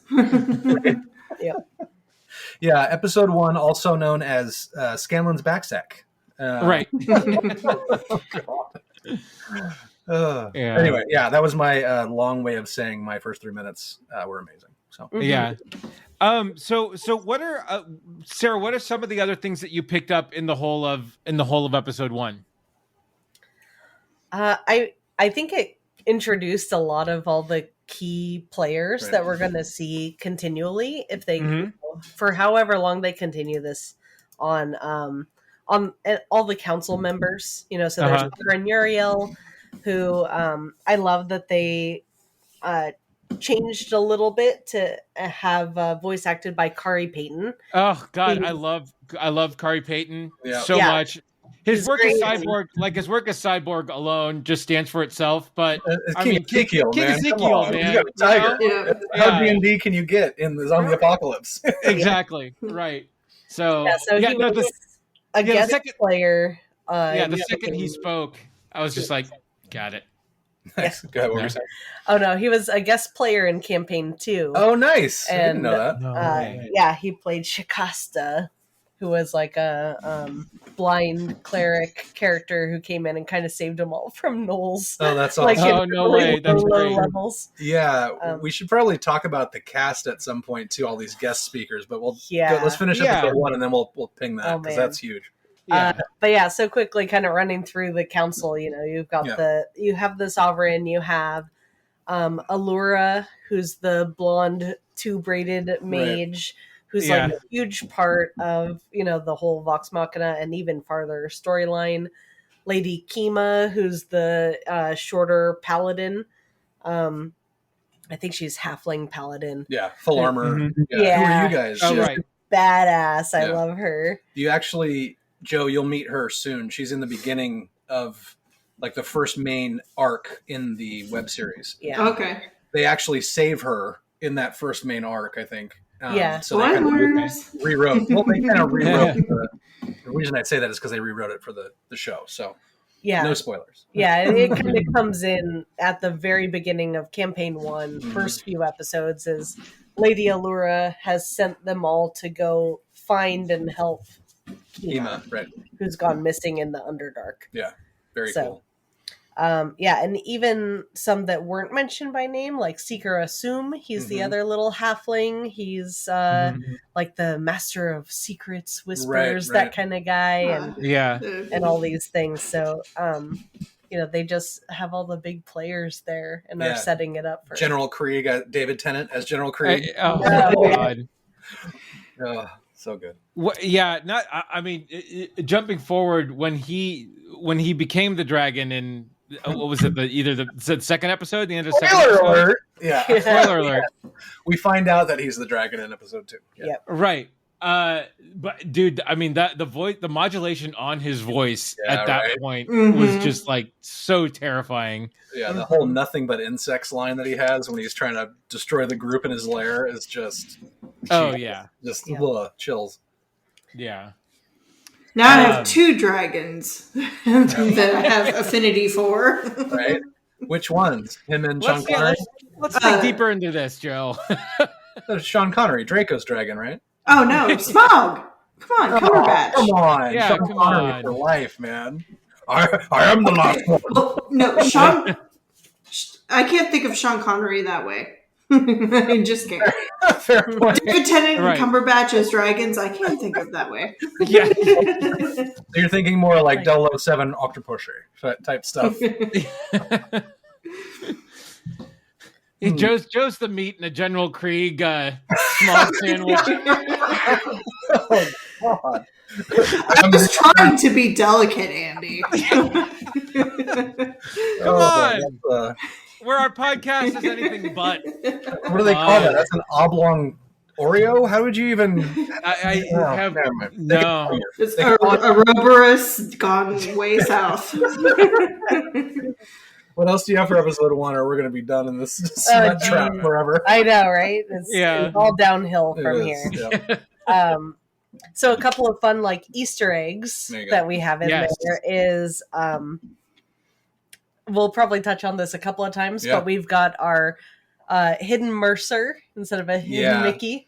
Yeah, episode 1, also known as Scanlan's backsack. Right. Anyway, that was my long way of saying my first 3 minutes were amazing. So yeah. So what are Sarah? What are some of the other things that you picked up in the whole of episode 1? I think it introduced a lot of all the key players that we're going to see continually if they for however long they continue this on all the council members. So there's Peter and Uriel, who I love that they changed a little bit to have voice acted by Kari Payton. Oh God, I love Kari Payton so much. His work as Cyborg, his work as Cyborg alone just stands for itself. But King Ezekiel, man. You got a tiger. How D&D can you get in the zombie apocalypse? Exactly. Right. So he was a guest player. the second he spoke, I was just like, got it. Nice. Go ahead. What were you saying? Oh no, he was a guest player in campaign 2. Oh, nice. I didn't And, know that. No way. Yeah, he played Shikasta, who was like a blind cleric character who came in and kind of saved them all from gnolls. Oh, that's Like awesome. Oh, no way. That's low great. levels. Yeah, we should probably talk about the cast at some point too. All these guest speakers, but let's finish Yeah. episode 1 and then we'll ping that Oh, because man. that's huge. Yeah. But yeah, so quickly, kind of running through the council. You've got you have the sovereign, you have Allura, who's the blonde 2-braided mage, who's like a huge part of the whole Vox Machina and even farther storyline. Lady Kima, who's the shorter paladin. I think she's halfling paladin. Yeah, full armor. Mhm. Yeah. Who are you guys? Oh, She's right. badass. I love her. You actually, Joe, you'll meet her soon. She's in the beginning of like the first main arc in the web series. Yeah. Okay. They actually save her in that first main arc, I think. Yeah. So they kind of rewrote. Well, they kind of rewrote. The reason I say that is because they rewrote it for the show. So Yeah. no spoilers. Yeah, it kind of comes in at the very beginning of campaign 1, first few episodes, is Lady Allura has sent them all to go find and help Kima, right? Who's gone missing in the Underdark. Yeah, very cool. Yeah, and even some that weren't mentioned by name, like Seeker Assume, he's the other little halfling. He's like the master of secrets, whispers, that kind of guy, and all these things. So, they just have all the big players there and are setting it up for General Krieg. David Tennant as General Krieg. Oh God. Oh, so good. I mean, jumping forward when he became the dragon in what was it? The second episode, the end of the second episode? Alert! Yeah. Spoiler alert. We find out that he's the dragon in episode 2. Yeah. Yep. Right. But dude, I mean the modulation on his voice at that point was just like so terrifying. Yeah, the whole nothing but insects line that he has when he's trying to destroy the group in his lair is just just chills. Yeah. Now I have 2 dragons that I have affinity for. Right? Which ones? Him and Sean Connery? Let's dig deeper into this, Joe. Sean Connery, Draco's dragon, right? Oh no, Smog! Come on, Cumberbatch. Come on, Yeah, Sean come Connery on. for life, man. I am the last one. Oh, no, Sean. I can't think of Sean Connery that way. I just can't. Fair point. David Tennant Right. and Cumberbatch as dragons, I can't think of that way. Yeah. So you're thinking more like 007 Octopusher type stuff. Joe's the meat in a General Krieg small sandwich. Oh, God. I was trying to be delicate, Andy. Come on. Where our podcast is anything but. What do they call that? That's an oblong Oreo? How would you even... I have never mind. no. It's a Ouroboros gone way south. What else do you have for episode 1, or we're going to be done in this smut trap forever? I know, right? It's all downhill from here. Yeah. So a couple of fun Easter eggs that we have in there is we'll probably touch on this a couple of times, but we've got our hidden Mercer instead of a hidden Mickey.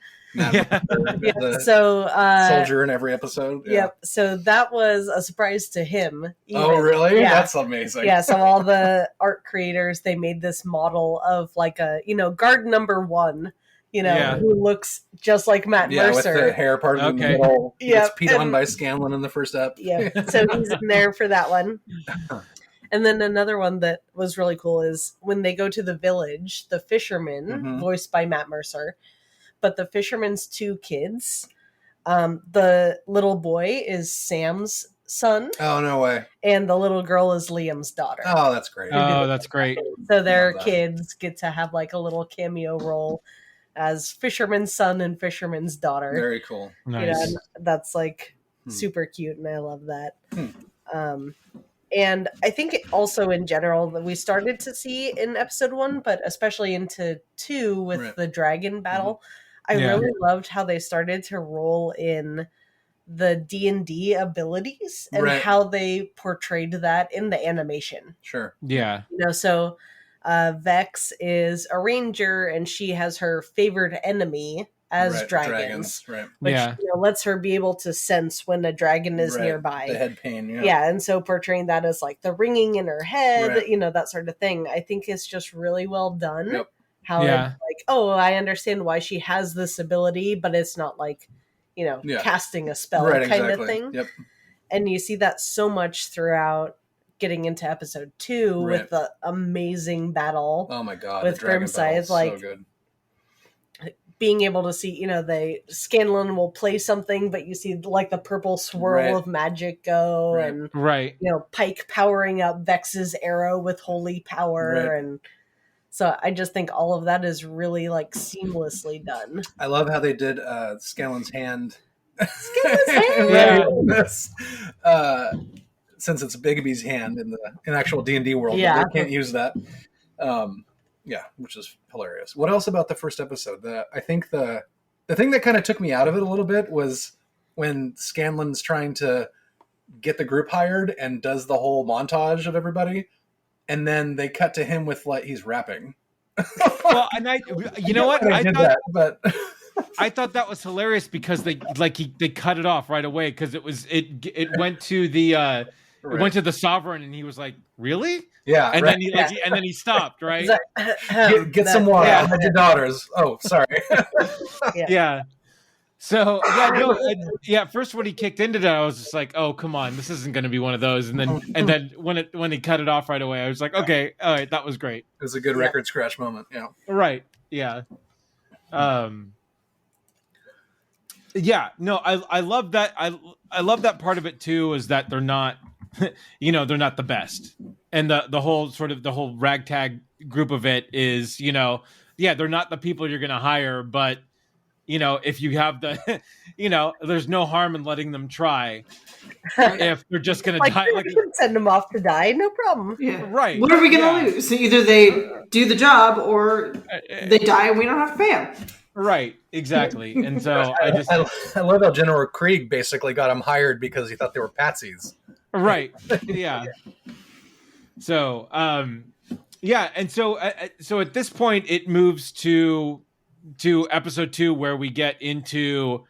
So soldier in every episode. Yep. So that was a surprise to him. Even. Oh, really? Yeah. That's amazing. Yeah. So all the art creators, they made this model of guard number 1, who looks just like Matt Mercer. With the hair part in the middle. He gets peed on by Scanlan in the first ep. Yeah. So he's in there for that one. And then another one that was really cool is when they go to the village, the fisherman, voiced by Matt Mercer, but the fisherman's 2 kids. The little boy is Sam's son. Oh, no way. And the little girl is Liam's daughter. Oh, that's great. Oh, that's great. So their kids get to have a little cameo role as fisherman's son and fisherman's daughter. Very cool. Nice. That's super cute, and I love that. And I think also in general that we started to see in episode 1, but especially into 2 with the dragon battle, I really loved how they started to roll in the D&D abilities and how they portrayed that in the animation. Sure. Yeah. So Vex is a ranger, and she has her favored enemy as dragons. Right. Which lets her be able to sense when a dragon is nearby. The head pain, and so portraying that as like the ringing in her head, that sort of thing, I think is just really well done. Yep. How it's like, oh, I understand why she has this ability, but it's not like, casting a spell kind of thing. Yep. And you see that so much throughout getting into episode 2 with the amazing battle. Oh my god, with Grimscythe, like so good. Being able to see, Scanlan will play something, but you see like the purple swirl of magic go, and Pike powering up Vex's arrow with holy power, and so I just think all of that is really like seamlessly done. I love how they did Scanlan's hand. Since it's Bigaby's hand in actual D&D world, they can't use that. Which is hilarious. What else about the first episode? I think the thing that kind of took me out of it a little bit was when Scanlan's trying to get the group hired and does the whole montage of everybody, and then they cut to him with like he's rapping. Well, and I thought that was hilarious because they cut it off right away because it went to the went to the sovereign, and he was like, really? Yeah, and then he stopped, right? Get some water. I had your daughters. Oh, sorry. Yeah. So first when he kicked into that, I was just like, oh, come on, this isn't going to be one of those. And then when he cut it off right away, I was like, okay, all right, that was great. It was a good record scratch moment. Yeah. Right. Yeah. No, I love that. I love that part of it too, is that they're not, they're not the best. And the whole ragtag group of it is, they're not the people you're going to hire, but if you have the, there's no harm in letting them try if they're just going to die. Like, send them off to die. No problem. Yeah. Right. What are we going to lose? Either they do the job or they die and we don't have to pay them. Right. Exactly. And so I love how General Krieg basically got him hired because he thought they were patsies. Right. Yeah. So, and so at this point it moves to episode 2, where we get into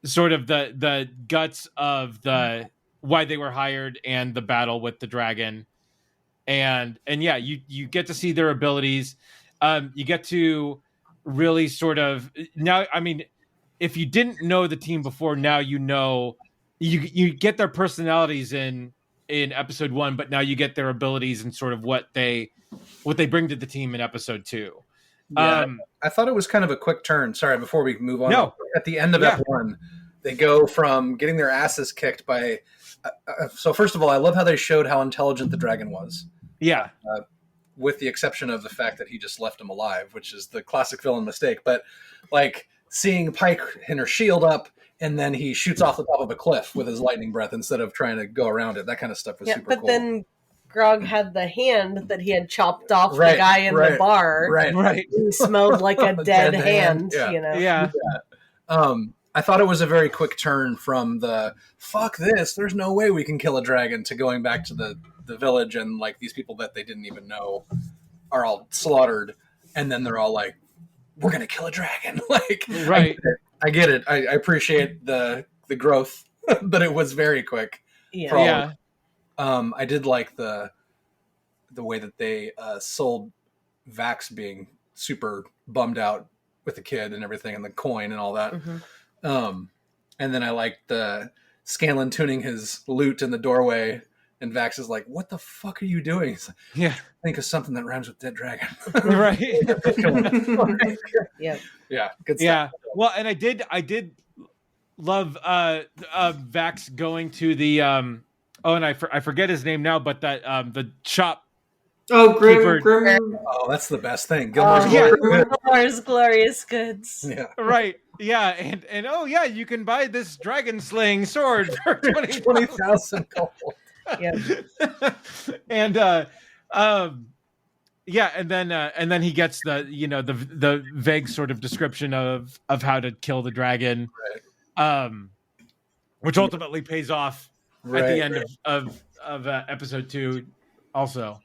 sort of the guts of the why they were hired and the battle with the dragon, and you get to see their abilities. You get to really sort of now. I mean, if you didn't know the team before, now you get their personalities in episode 1, but now you get their abilities and sort of what they bring to the team in episode 2. Yeah, I thought it was kind of a quick turn. Sorry, before we move on. No. At the end of F1, they go from getting their asses kicked by... so first of all, I love how they showed how intelligent the dragon was. Yeah. With the exception of the fact that he just left him alive, which is the classic villain mistake. But like seeing Pike and her shield up, and then he shoots off the top of a cliff with his lightning breath instead of trying to go around it. That kind of stuff was super cool. But then Grog had the hand that he had chopped off the guy in the bar. Right. He smelled like a dead hand. Yeah. I thought it was a very quick turn from the fuck this, there's no way we can kill a dragon, to going back to the village and like these people that they didn't even know are all slaughtered, and then they're all like, we're gonna kill a dragon. Like, right. I get it. I appreciate the growth, but it was very quick. Yeah. I did like the way that they sold Vax being super bummed out with the kid and everything, and the coin and all that. Mm-hmm. And then I liked the Scanlan tuning his lute in the doorway, and Vax is like, "What the fuck are you doing?" He's like, think of something that rhymes with dead dragon. Right. Yeah. Good stuff. Yeah. Well, and I did love Vax going to the and I forget his name now, but that the shop. Oh, Grim. Oh, that's the best thing. Gilmore's Glorious Goods. Yeah. Right. Yeah. And you can buy this dragon slaying sword for 20,000 gold. Yeah. And and then he gets the vague sort of description of how to kill the dragon. Right. which ultimately pays off Right, at the end of episode 2 also.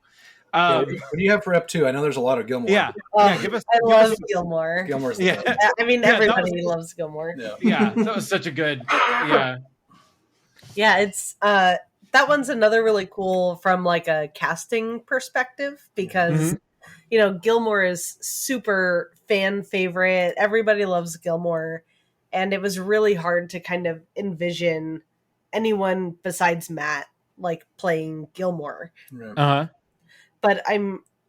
What do you have for Ep 2? I know there's a lot of Gilmore. Yeah, give us. I love Gilmore. Gilmore's the yeah. best. I mean, everybody loves Gilmore. Yeah, that was such a good. Yeah, it's that one's another really cool from like a casting perspective because Gilmore is super fan favorite. Everybody loves Gilmore, and it was really hard to kind of envision anyone besides Matt like playing Gilmore. But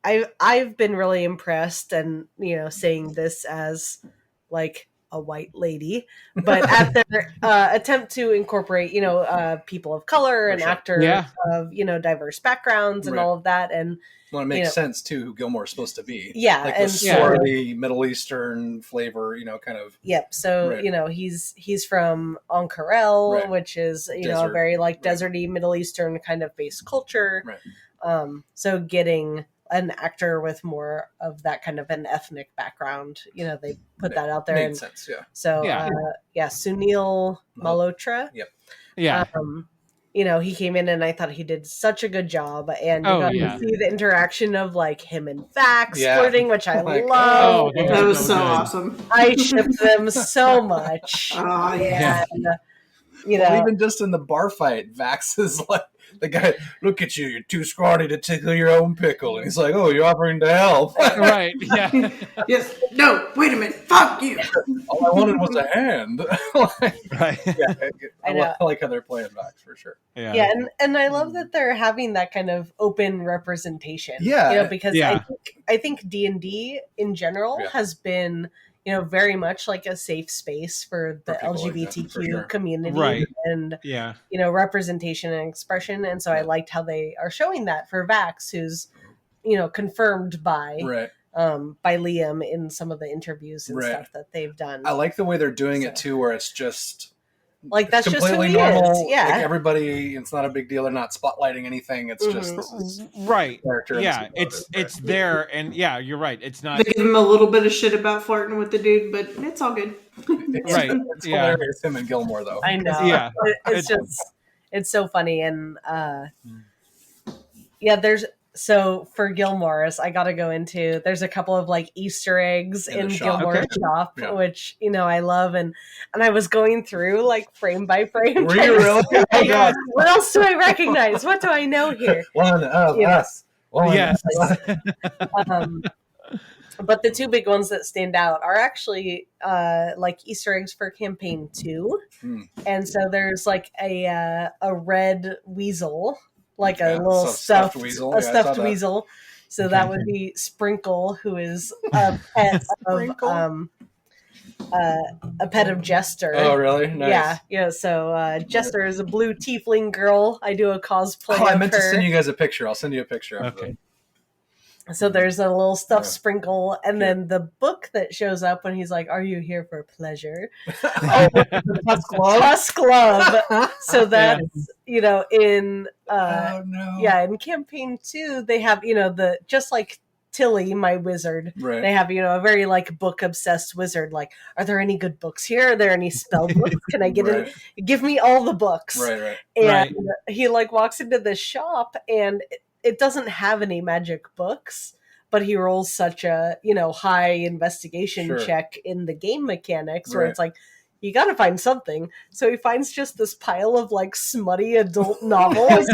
I've been really impressed, and saying this as like a white lady, but at their attempt to incorporate people of color and actors of diverse backgrounds and all of that, and well, it makes sense too who Gilmore's supposed to be. Like the swarthy Middle Eastern flavor, kind of. Yep. So he's from Ankara, which is a very like deserty Middle Eastern kind of based culture. So getting an actor with more of that kind of an ethnic background, they put that out there. Made sense, yeah. So Sunil Malhotra. Yep. Yeah. He came in and I thought he did such a good job, and you got to see the interaction of like him and Vax flirting, which I love. That was so awesome. I shipped them so much. Oh yeah. And, even just in the bar fight, Vax is like, the guy, look at you, you're too scrawny to tickle your own pickle. And he's like, oh, you're offering to help. Right, yeah. Yes. No, wait a minute. Fuck you. All I wanted was a hand. Right. I like how they're playing Vax, for sure. Yeah, and I love that they're having that kind of open representation. Yeah. Because I think D&D in general has been very much like a safe space for the LGBTQ community and, representation and expression. And so I liked how they are showing that for Vax, who's, confirmed by Liam in some of the interviews and stuff that they've done. I like the way they're doing it too, where it's just like, that's completely just who he normal. is. Yeah. Like everybody, it's not a big deal. They're not spotlighting anything. It's just character. Yeah, it's there, and you're right. It's not. They give him a little bit of shit about flirting with the dude, but it's all good. It's hilarious, him and Gilmore though. I know. Yeah, it's so funny, and So for Gilmore's, I got to go into, there's a couple of like Easter eggs in Gilmore's shop, which, I love. And I was going through like frame by frame. Were you really? What else do I recognize? What do I know here? One of us. Yes. But the two big ones that stand out are actually like Easter eggs for campaign 2. And so there's like a red weasel, like a little stuffed weasel. Weasel. So that would be Sprinkle, who is a pet of Jester. Oh, really? Nice. Yeah. So Jester is a blue tiefling girl. I do a cosplay. Oh, I meant to send you guys a picture. I'll send you a picture. Okay. So there's a little stuffed Sprinkle, and then the book that shows up when he's like, "Are you here for pleasure?" Tusk Glove. So that's in in campaign 2 they have the just like Tilly, my wizard. Right. They have a very like book obsessed wizard. Like, are there any good books here? Are there any spell books? Can I get in? Give me all the books. Right. And he like walks into the shop and it doesn't have any magic books, but he rolls such a, high investigation check in the game mechanics where it's like, you got to find something. So he finds just this pile of like smutty adult novels.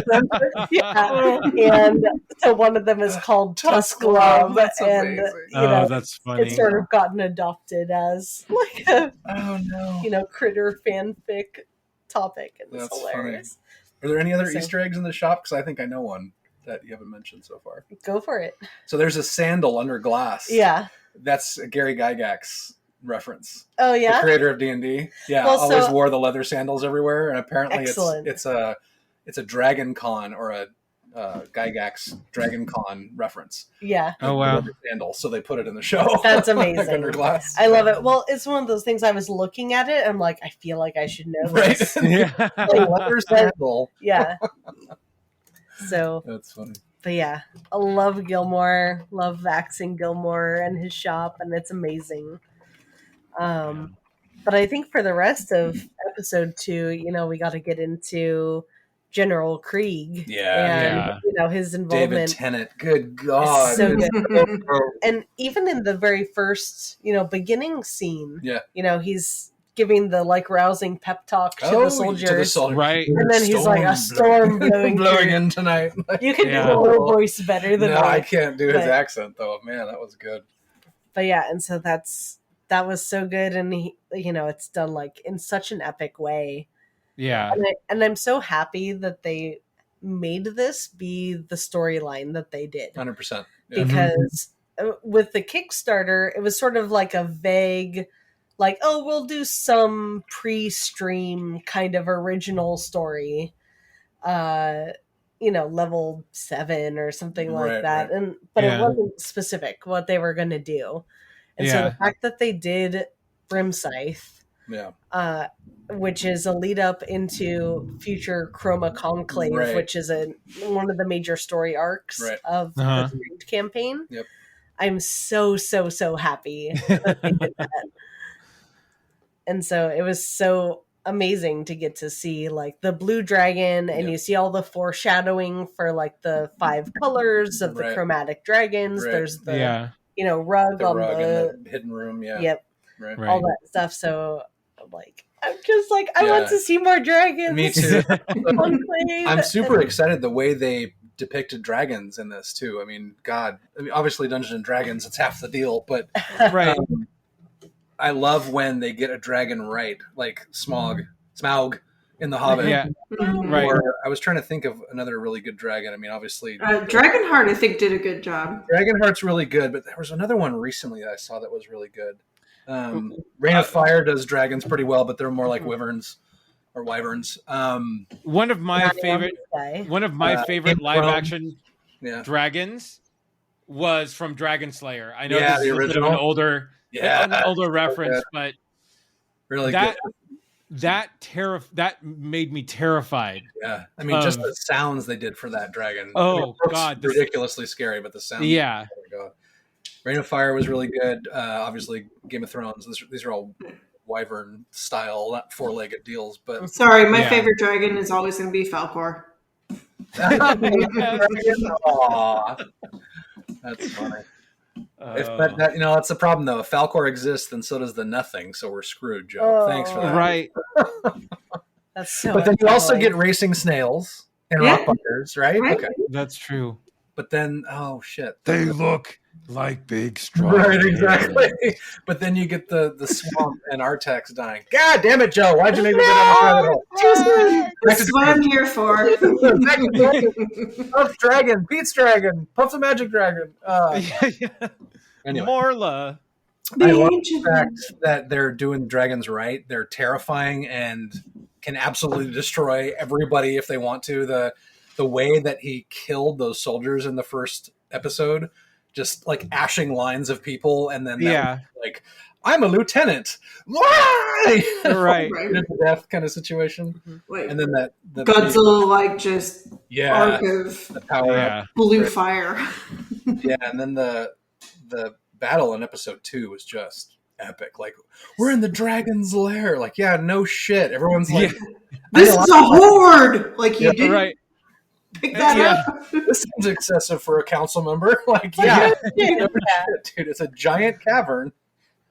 And so one of them is called Tusk Glove. That's and, that's funny. It's sort of gotten adopted as like a, critter fanfic topic. And it's hilarious. Funny. Are there any other Easter eggs in the shop? Because I think I know one that you haven't mentioned so far. Go for it. So there's a sandal under glass. Yeah. That's a Gary Gygax reference. Oh yeah. The creator of D&D. Yeah, always wore the leather sandals everywhere, and apparently it's a Dragon Con or a Gygax Dragon Con reference. Yeah. Oh wow. Sandal, so they put it in the show. That's amazing. Like under glass. I love it. Well, it's one of those things. I was looking at it. I'm like, I feel like I should know this. Yeah. Like, leather sandal. Yeah. So that's funny. But yeah, I love Gilmore. Love Vaxing Gilmore and his shop, and it's amazing. But I think for the rest of episode 2, we got to get into General Krieg. And, his involvement. David Tennant, good God. So good. And even in the very first, beginning scene, he's giving the rousing pep talk to the soldiers. Right. And then he's like, a storm blowing in tonight. You can do a little voice better than No, I can't do his accent though. Man, that was good. But yeah, and so that was so good, and he, it's done in such an epic way. Yeah. And I'm so happy that they made this be the storyline that they did. 100%. Yeah. Because with the Kickstarter, it was sort of like a vague, we'll do some pre-stream kind of original story, level 7 or something like that. Right. But it wasn't specific what they were going to do. And so the fact that they did Brimscythe, which is a lead up into future Chroma Conclave, which is one of the major story arcs of the Dreamed campaign. Yep. I'm so happy that they did that. And so it was so amazing to get to see the blue dragon, and you see all the foreshadowing for the 5 colors of the chromatic dragons. There's the rug the on rug the in the hidden room. Yeah. Yep. Right. All that stuff. So I'm just I want to see more dragons. Me too. I'm super excited the way they depicted dragons in this too. I mean, God, obviously Dungeons and Dragons, it's half the deal, but I love when they get a dragon right, like Smaug in The Hobbit. Yeah, right. Or I was trying to think of another really good dragon. I mean, obviously, Dragonheart I think did a good job. Dragonheart's really good, but there was another one recently that I saw that was really good. Rain of Fire does dragons pretty well, but they're more like wyverns or wyverns. One of my favorite live action dragons was from Dragon Slayer. I know this is a bit of an older reference, but really good. That made me terrified. Yeah, I mean, just the sounds they did for that dragon. Oh God, ridiculously scary, but the sounds. Yeah. Oh, Rain of Fire was really good. Obviously, Game of Thrones. These are all wyvern style, not 4-legged deals. But sorry, my favorite dragon is always going to be Falkor. Aww. That's funny. But that's the problem though. If Falkor exists, then so does the Nothing. So we're screwed, Joe. Thanks for that. Right. That's so. But then you also get racing snails and rockbusters, right? Okay, that's true. But then, oh shit, they look like big strong. Right, exactly. But then you get the swamp and Artax dying. God damn it, Joe! Why'd you make me go down the rabbit hole? That's what I'm here for. Puff's Dragon, Pete's Dragon, Puff's a Magic Dragon. Anyway. Morla. I love the fact that they're doing dragons right. They're terrifying and can absolutely destroy everybody if they want to. The way that he killed those soldiers in the first episode, just ashing lines of people, and then I'm a lieutenant. Why? Right. Death kind of situation. Wait. And then the Godzilla just arc of the power blue fire. Yeah, and then the battle in episode 2 was just epic. We're in the dragon's lair. No shit. Everyone's this is a horde. You didn't pick that up. This seems excessive for a council member. Dude, it's a giant cavern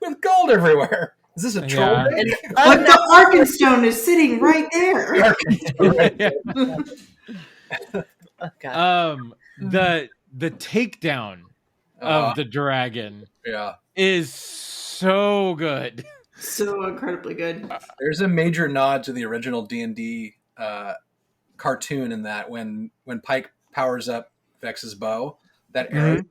with gold everywhere. Is this a troll? But the Arkenstone is sitting right there. Oh, God. The takedown of the dragon is so good. So incredibly good. There's a major nod to the original D&D cartoon in that when Pike powers up Vex's bow, that arrow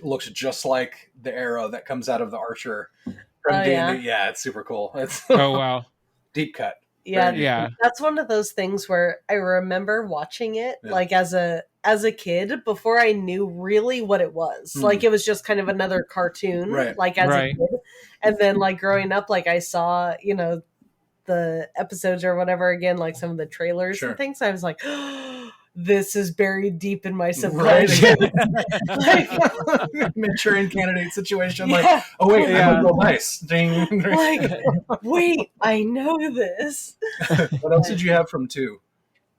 looks just like the arrow that comes out of the archer from D&D. Yeah, it's super cool. Oh, wow. Deep cut. Yeah. That's one of those things where I remember watching it as a kid before I knew really what it was. It was just kind of another cartoon, as a kid. And then growing up, I saw, the episodes or whatever again, some of the trailers and things. I was like, oh, this is buried deep in my subconscious. Like, Manchurian Candidate situation. Yeah. Like, oh wait, I'm a little nice. Ding. Like, wait, I know this. What else did you have from 2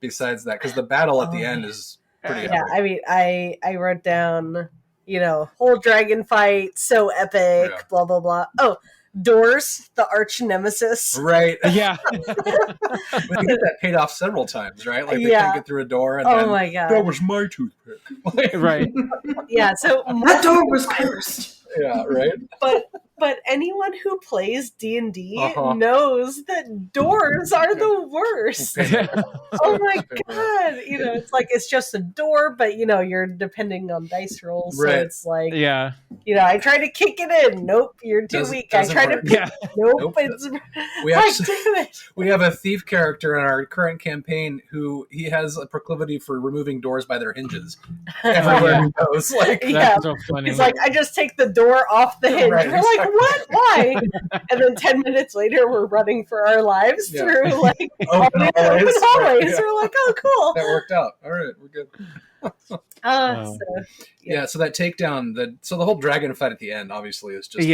besides that? Because the battle at the end is pretty epic. I mean, I wrote down, whole dragon fight, so epic, blah blah blah. Oh, Doors, the arch nemesis. Right. Yeah. We get that paid off several times, right? Like they can't get through a door, and then my god, that was my toothpick. Right. Yeah. So that door was cursed. Yeah. Right. But anyone who plays D&D knows that doors are the worst. Oh my god! It's like it's just a door, but you're depending on dice rolls, so it's like I try to kick it in. Nope, you're too weak. I try to pick. Nope. We have a thief character in our current campaign who he has a proclivity for removing doors by their hinges everywhere he goes. Like that's so funny. He's like, I just take the door off the hinge. We're like, what? Why? And then 10 minutes later, we're running for our lives through like open hallways. We're like, oh, cool. That worked out. All right, we're good. So that takedown, so the whole dragon fight at the end, obviously, is just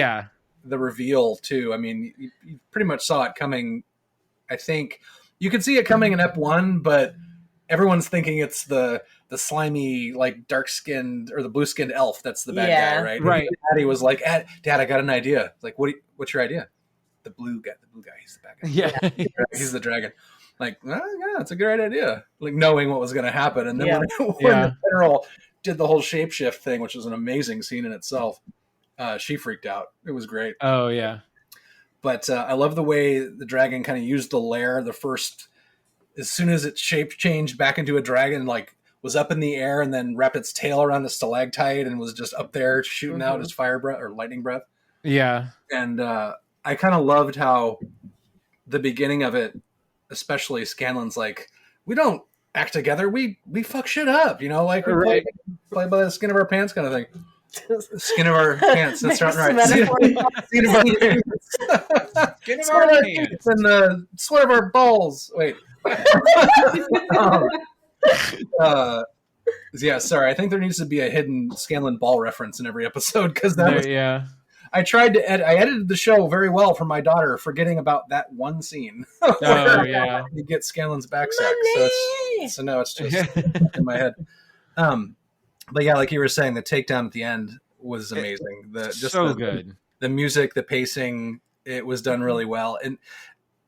the reveal too. I mean, you pretty much saw it coming. I think you could see it coming in Ep1, but everyone's thinking it's the slimy, like dark-skinned or the blue-skinned elf that's the bad guy, right? Right. Daddy was like, Dad, I got an idea. Like, what's your idea? The blue guy, he's the bad guy. Yeah. He's the dragon. Like, yeah, it's a great idea. Like knowing what was going to happen. And then when the general did the whole shapeshift thing, which was an amazing scene in itself, she freaked out. It was great. Oh, yeah. But I love the way the dragon kind of used the lair. As soon as it shape changed back into a dragon, like was up in the air and then wrapped its tail around the stalactite and was just up there shooting out his fire breath or lightning breath. Yeah. And I kind of loved how the beginning of it, especially Scanlan's like, we don't act together. We fuck shit up, like we play by the skin of our pants kind of thing. Skin of our pants. That's right. Skin of our pants. Skin of our pants and the sweat of our balls. Wait. Sorry. I think there needs to be a hidden Scanlan Ball reference in every episode because I tried to I edited the show very well for my daughter, forgetting about that one scene. You get Scanlan's back sack. So now it's just in my head. But yeah, like you were saying, the takedown at the end was amazing. Good. The music, the pacing, it was done really well. And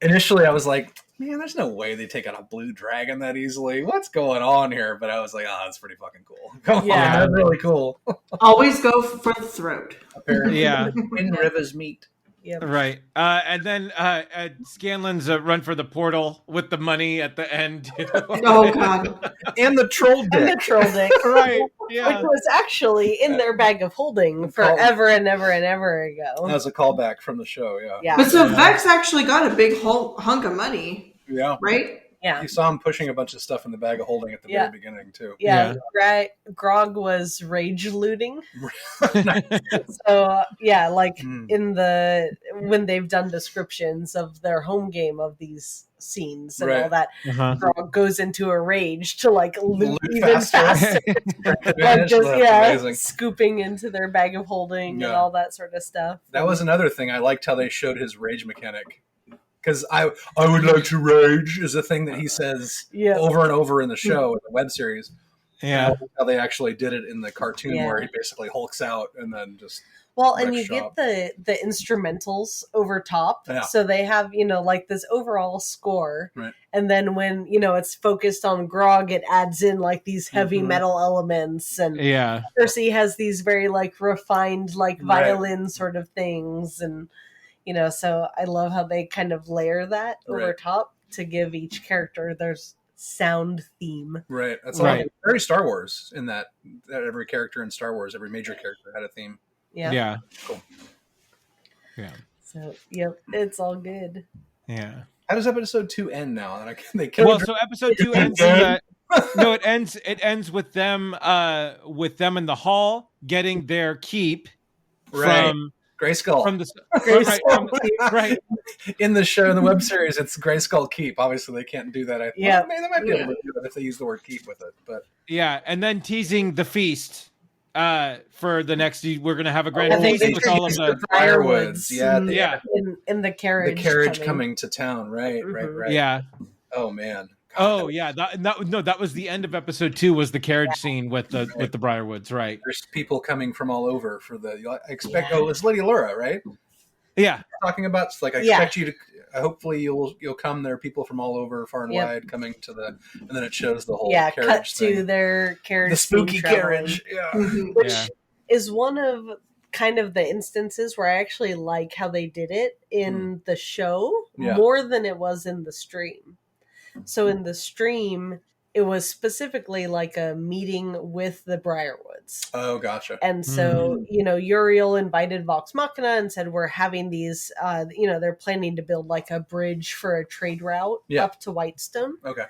initially I was like, man, there's no way they take out a blue dragon that easily. What's going on here? But I was like, oh, that's pretty fucking cool. Come on, that's really cool. Always go for the throat. Apparently. Yeah. In Riva's meat. Yep. Right. And then Scanlan's run for the portal with the money at the end. Oh, God. And the troll dick. Right. Yeah. Which was actually in their bag of holding forever and ever and ever ago. That was a callback from the show, yeah. But so Vex actually got a big hunk of money. Yeah. Right? Yeah. You saw him pushing a bunch of stuff in the bag of holding at the very beginning, too. Yeah. Grog was rage looting. So, when they've done descriptions of their home game of these scenes and all that, Grog goes into a rage to loot even faster. Scooping into their bag of holding and all that sort of stuff. That was another thing. I liked how they showed his rage mechanic. Because I would like to rage is a thing that he says over and over in the show, in the web series. Yeah. How they actually did it in the cartoon where he basically hulks out and then just... Well, and you get the instrumentals over top. Yeah. So they have, this overall score. Right. And then when, it's focused on Grog, it adds in these heavy metal elements. And Percy has these very refined violin sort of things. And... so I love how they kind of layer that over top to give each character their sound theme. Right. That's very Star Wars in that every character in Star Wars, every major character had a theme. Yeah. Yeah. Cool. Yeah. So, it's all good. Yeah. How does episode 2 end now? So episode 2 ends it ends with them in the hall getting their keep from Grayskull. From the Grayskull. right. In the show, in the web series, it's Grayskull Keep. Obviously, they can't do that. They might be able to do it if they use the word keep with it. But yeah, and then teasing the feast for the next. We're gonna have a grand they feast with all of the Firewoods. yeah. In the carriage. The carriage coming to town. Right. Yeah. Oh man. God, yeah, that was the end of episode 2. Was the carriage scene with the Briarwoods, right? There's people coming from all over for the. I expect. Oh, it's Lady Laura, right? Yeah, talking about like I expect you to. Hopefully you'll come. There are people from all over, far and wide, coming to the. And then it shows the whole carriage cut thing. to their carriage, the spooky carriage, which is one of kind of the instances where I actually like how they did it in the show more than it was in the stream. So in the stream, it was specifically like a meeting with the Briarwoods. Oh, gotcha. And so, Uriel invited Vox Machina and said, we're having these, they're planning to build like a bridge for a trade route up to Whitestone. Okay.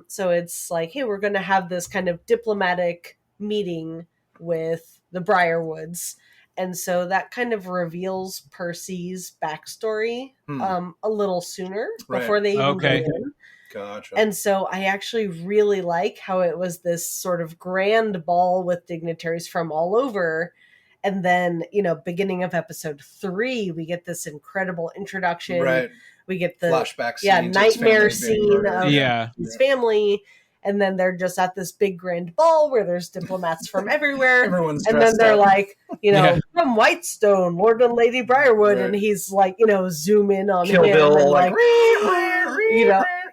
So it's like, hey, we're going to have this kind of diplomatic meeting with the Briarwoods. And so that kind of reveals Percy's backstory a little sooner before they even go in. Gotcha. And so I actually really like how it was this sort of grand ball with dignitaries from all over. And then, beginning of episode 3, we get this incredible introduction. Right. We get the flashback scene, nightmare scene of his family. And then they're just at this big grand ball where there's diplomats from everywhere. Everyone's and then they're like, from Whitestone, Lord and Lady Briarwood. Right. And he's like, zoom in on Kill him. Bill, and like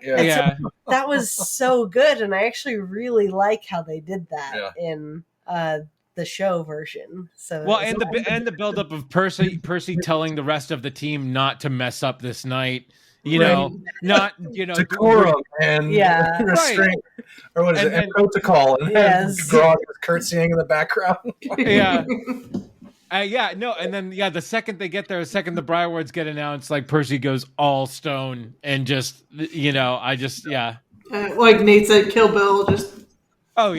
so that was so good. And I actually really like how they did that in the show version. So and the buildup of Percy telling the rest of the team not to mess up this night. Not decorum and restraint, or what is it? Protocol, and Grog is curtsying in the background. And then the second they get there, the second the Briarwoods get announced, like Percy goes all stone and just like Nate said, Kill Bill. Just I'm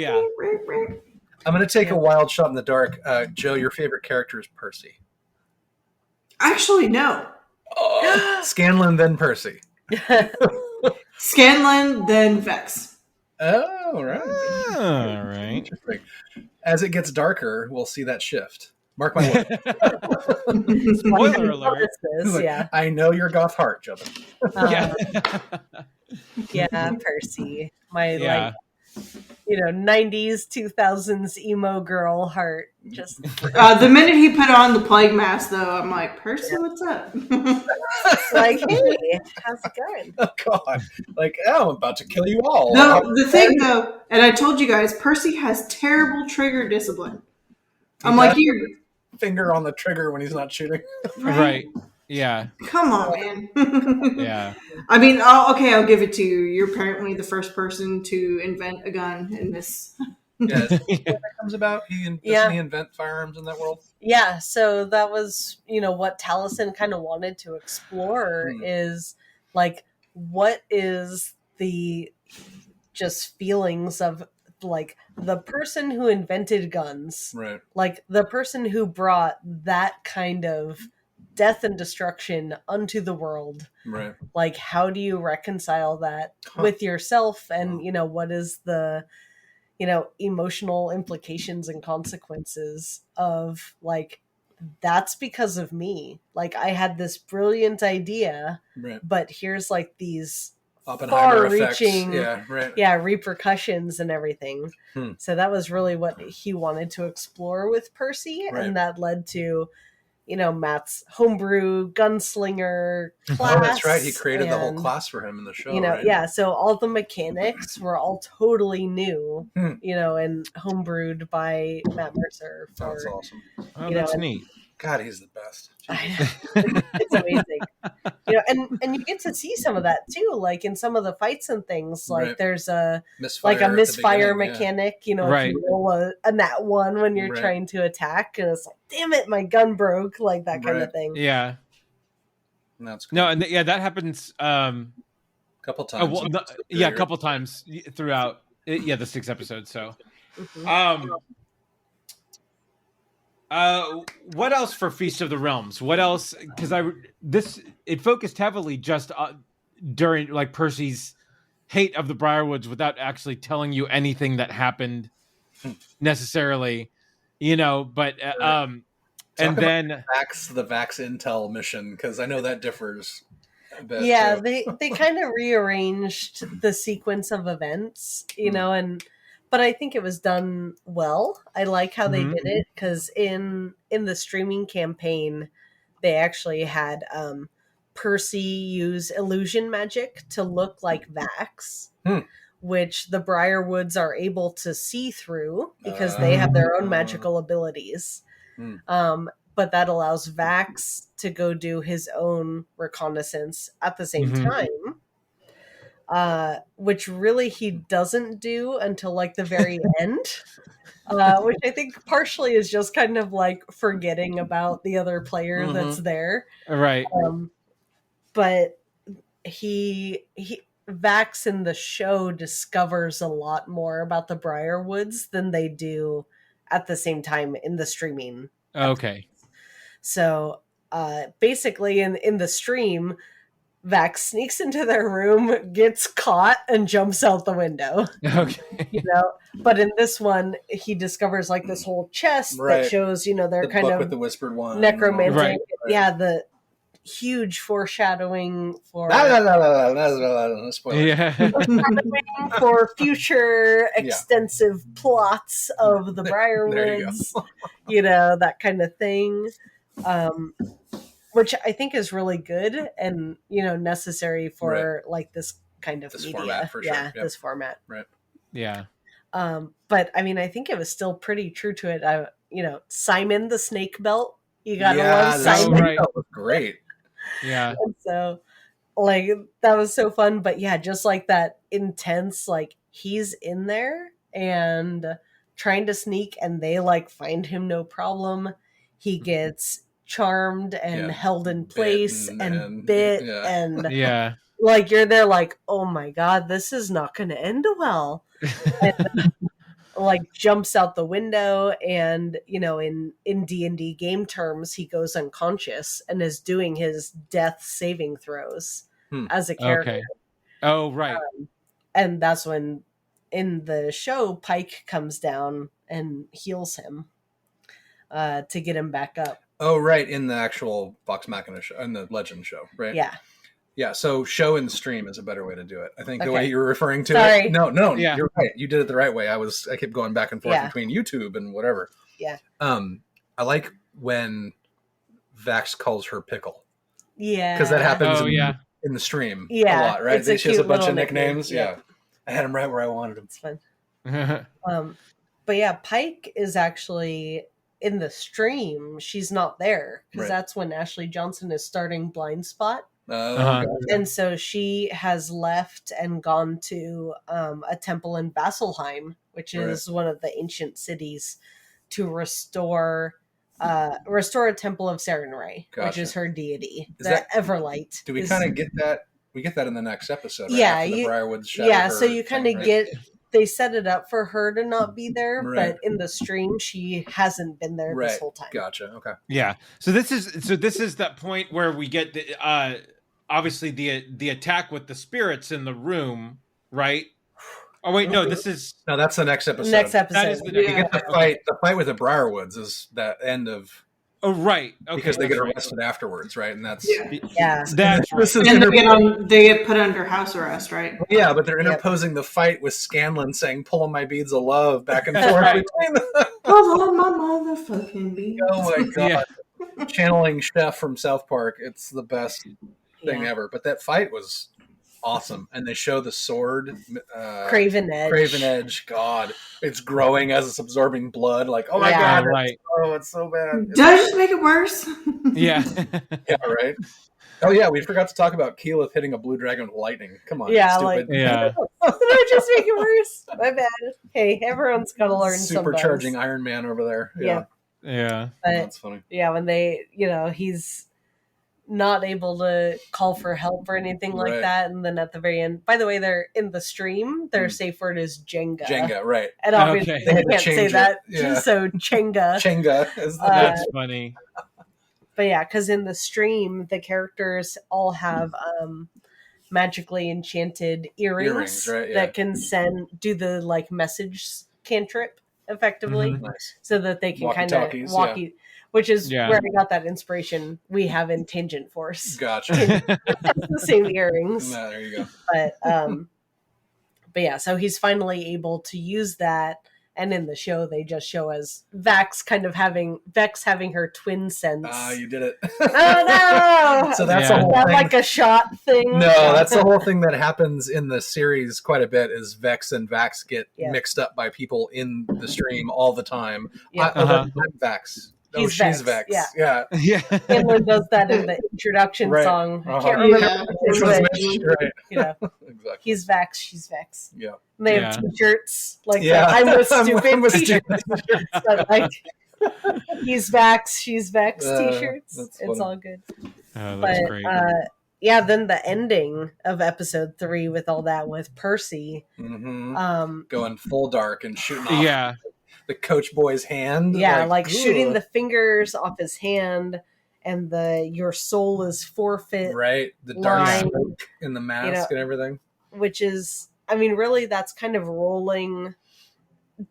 gonna take a wild shot in the dark. Joe, your favorite character is Percy. Actually, no. Scanlan, then Percy. Scanlan, then Vex. Oh, right. All right. Interesting. As it gets darker, we'll see that shift. Mark my word. Spoiler alert. I know your goth heart, Jonathan. Percy. My 90s, 2000s emo girl heart. Just the minute he put on the plague mask, though, I'm like, Percy, what's up? Like, hey, how's it going? Oh God! Like, I'm about to kill you all. No, the thing though, and I told you guys, Percy has terrible trigger discipline. I'm like, you finger on the trigger when he's not shooting. Right. Yeah. Come on, man. Yeah. I mean, I'll give it to you. You're apparently the first person to invent a gun in this. Yes. That comes about. Doesn't he invent firearms in that world? Yeah. So that was, what Taliesin kind of wanted to explore is like, what is the just feelings of like the person who invented guns, right? Like the person who brought that kind of death and destruction unto the world, right? Like, how do you reconcile that with yourself, and what is the emotional implications and consequences of like, that's because of me, like I had this brilliant idea, right, but here's like these far-reaching repercussions and everything. So that was really what he wanted to explore with Percy, and that led to Matt's homebrew gunslinger class. Oh, that's right. He created the whole class for him in the show. Right? So all the mechanics were all totally new, and homebrewed by Matt Mercer. That's awesome. Oh, that's neat. God, he's the best. It's amazing. And you get to see some of that too, like in some of the fights and things. Like there's a misfire mechanic. Right. If you roll a nat 1 when you're trying to attack, and it's like, damn it, my gun broke, like that kind of thing. Yeah. That's cool. No, and that happens. Couple times. A couple times throughout. The 6 episodes. So, What else for Feast of the Realms? What else? Because it focused heavily just during like Percy's hate of the Briarwoods without actually telling you anything that happened necessarily, But and then the Vax Intel mission, because I know that differs a bit. Yeah, too. they kind of rearranged the sequence of events, but I think it was done well. I like how they did it because in the streaming campaign, they actually had Percy use illusion magic to look like Vax, which the Briarwoods are able to see through because they have their own magical abilities. But that allows Vax to go do his own reconnaissance at the same time, which really he doesn't do until like the very end, which I think partially is just kind of like forgetting about the other player that's there. Right. But he Vax in the show discovers a lot more about the Briarwoods than they do at the same time in the streaming. Okay. So basically in the stream, Vax sneaks into their room, gets caught, and jumps out the window. Okay. But in this one, he discovers like this whole chest that shows, they're the kind book of with the whispered one. necromantic. Right. Yeah, the huge foreshadowing for for future extensive plots of the Briarwoods, that kind of thing, which I think is really good and necessary for like this kind of this media. Format for sure. This format. Right. Yeah. But I mean, I think it was still pretty true to it. Simon the Snake Belt. You gotta love Simon. Right. That was great. Yeah. And so, like, that was so fun. But yeah, just like that intense, like, he's in there and trying to sneak, and they like find him no problem. He gets charmed and held in place and bit and like you're there like, oh my god, this is not going to end well. And, like jumps out the window, and in D&D game terms, he goes unconscious and is doing his death saving throws as a character. Okay. Oh, right. And that's when in the show Pike comes down and heals him to get him back up. Oh, right, in the actual Vox Machina show, in the Legend show, right? Yeah, so show and stream is a better way to do it. I think the way you were referring to it. No, you're right. You did it the right way. I kept going back and forth between YouTube and whatever. Yeah. I like when Vax calls her Pickle. Yeah. Because that happens in the stream a lot, right? She has a bunch of nicknames. Yeah. I had him right where I wanted him. It's fun. But yeah, Pike is actually in the stream. She's not there because that's when Ashley Johnson is starting Blind Spot. And so she has left and gone to a temple in Vasselheim, which is one of the ancient cities, to restore a temple of Sarenrae, which is her deity, Everlight. Do we kind of get that? We get that in the next episode, right? Yeah, the Briarwoods Shadow so you kind of get. They set it up for her to not be there, but in the stream, she hasn't been there this whole time. Gotcha. Okay. Yeah. So this is that point where we get the obviously the attack with the spirits in the room, right? Oh wait, no, that's the next episode. That is the next you get the fight. The fight with the Briarwoods is that end of. Oh right, okay, because they get arrested afterwards, right? And that's that's and they get put under house arrest, right? Yeah, but they're interposing the fight with Scanlan saying, "Pulling my beads of love back and forth between them." Pull on my motherfucking beads. Oh my god! Channeling Chef from South Park. It's the best thing ever. But that fight was awesome, and they show the sword, Craven Edge. God, it's growing as it's absorbing blood. Like, oh my god, right. It's so bad. Did I just make it worse? Yeah, right. Oh yeah, we forgot to talk about Keyleth hitting a blue dragon with lightning. Come on, yeah, stupid. Did I just make it worse? My bad. Hey, everyone's got to learn. Supercharging Iron Man over there. Yeah. But, that's funny. Yeah, when they, he's not able to call for help or anything like that. And then at the very end, by the way, they're in the stream, their safe word is Jenga. Jenga, right. And obviously they can't say that. So Chenga. Chenga. That's funny. But yeah, because in the stream, the characters all have magically enchanted earrings that can do the like message cantrip effectively, so that they can kind of which is where I got that inspiration we have in Tangent Force. Gotcha. The same earrings. No, there you go. But yeah, so he's finally able to use that. And in the show, they just show as Vex having her twin sense. Ah, you did it. Oh no! So that's a whole thing. Like a shot thing. No, that's the whole thing that happens in the series quite a bit. Is Vex and Vax get mixed up by people in the stream all the time. Yeah. I'm Vax. He's she's Vex. Yeah. Inland does that in the introduction song. I can't remember which was which. Right. Yeah. Exactly. He's Vax. She's Vex. Yeah. And they have T-shirts like I'm a stupid T-shirts. Like he's Vax. She's Vex T-shirts. It's all good. Oh, that's great. Then the ending of episode 3 with all that with Percy, going full dark and shooting off. The coach boy's hand. Yeah, like shooting the fingers off his hand, and your soul is forfeit. Right. The dark smoke in the mask and everything. Which is, I mean, really, that's kind of rolling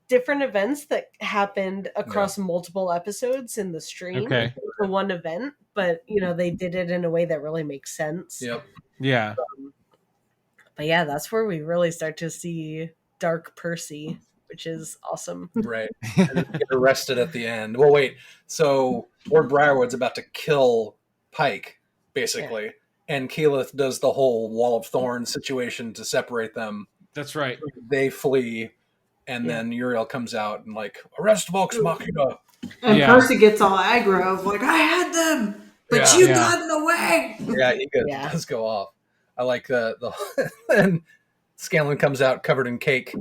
different events that happened across multiple episodes in the stream. Okay. For one event, but, they did it in a way that really makes sense. Yep. Yeah. But yeah, that's where we really start to see Dark Percy, which is awesome. Right. And then get arrested at the end. Well, wait. So Lord Briarwood's about to kill Pike, basically. Yeah. And Keyleth does the whole Wall of Thorns situation to separate them. That's right. They flee. And then Uriel comes out and arrest Vox Machina. And Percy gets all aggro of I had them, but you got in the way. Yeah, he does go off. I like the and Scanlan comes out covered in cake.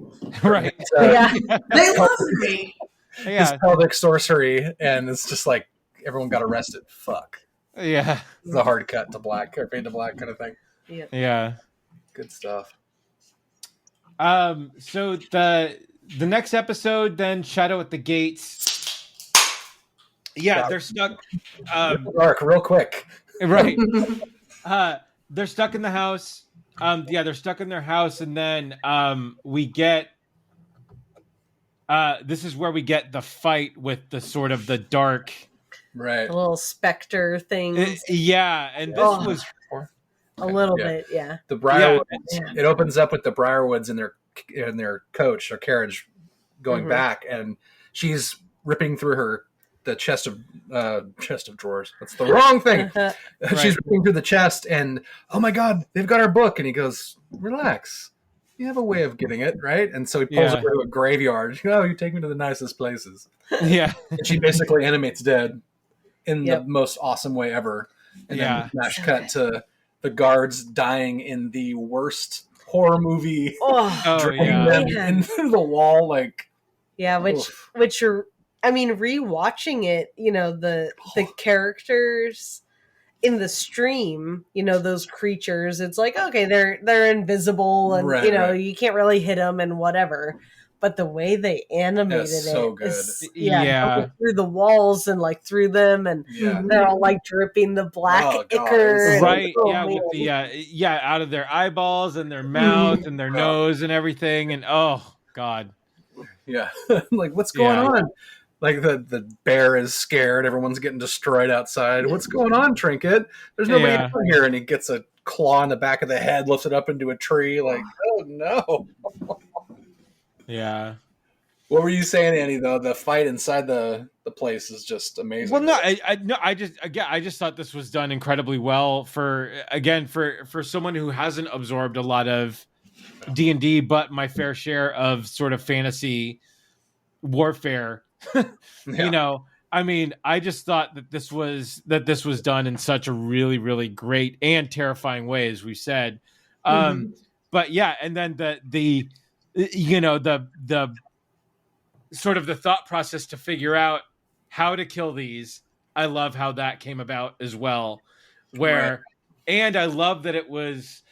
Right. They love me. His pelvic sorcery, and it's just everyone got arrested. Fuck. Yeah. It's a hard cut to black or fade to black kind of thing. Yeah. Good stuff. So the next episode, then Shadow at the Gates. Yeah, they're stuck. Dark, real quick. Right. They're stuck in the house. They're stuck in their house, and then we get. This is where we get the fight with the sort of the dark, right? The little specter thing. And this was a little bit, yeah. The Briarwoods. Yeah. It opens up with the Briarwoods in their coach or carriage going back, and she's ripping through the chest of drawers. That's the wrong thing. Right. She's ripping through the chest, and oh my god, they've got our book. And he goes, "Relax, you have a way of getting it, right?" And so he pulls her to a graveyard. "Oh, you take me to the nicest places." Yeah. And she basically animates dead in the most awesome way ever. And then smash cut to the guards dying in the worst horror movie. Draining them into the wall, which are. I mean, rewatching it, the characters in the stream, those creatures, it's okay, they're invisible and, you can't really hit them and whatever. But the way they animated so it good. is, through the walls and through them, and they're all dripping the black ichor. Right, with the, out of their eyeballs and their mouth and their nose and everything. And oh, God. Yeah. What's going on? The bear is scared. Everyone's getting destroyed outside. What's going on, Trinket? There's nobody out here. And he gets a claw in the back of the head, lifts it up into a tree. Oh, no. Yeah. What were you saying, Annie, though? The fight inside the place is just amazing. Well, no, I just thought this was done incredibly well for someone who hasn't absorbed a lot of D&D, but my fair share of sort of fantasy warfare. I mean, I just thought that this was done in such a really, really great and terrifying way, as we said. But yeah, and then the sort of the thought process to figure out how to kill these. I love how that came about as well. where, and I love that it was,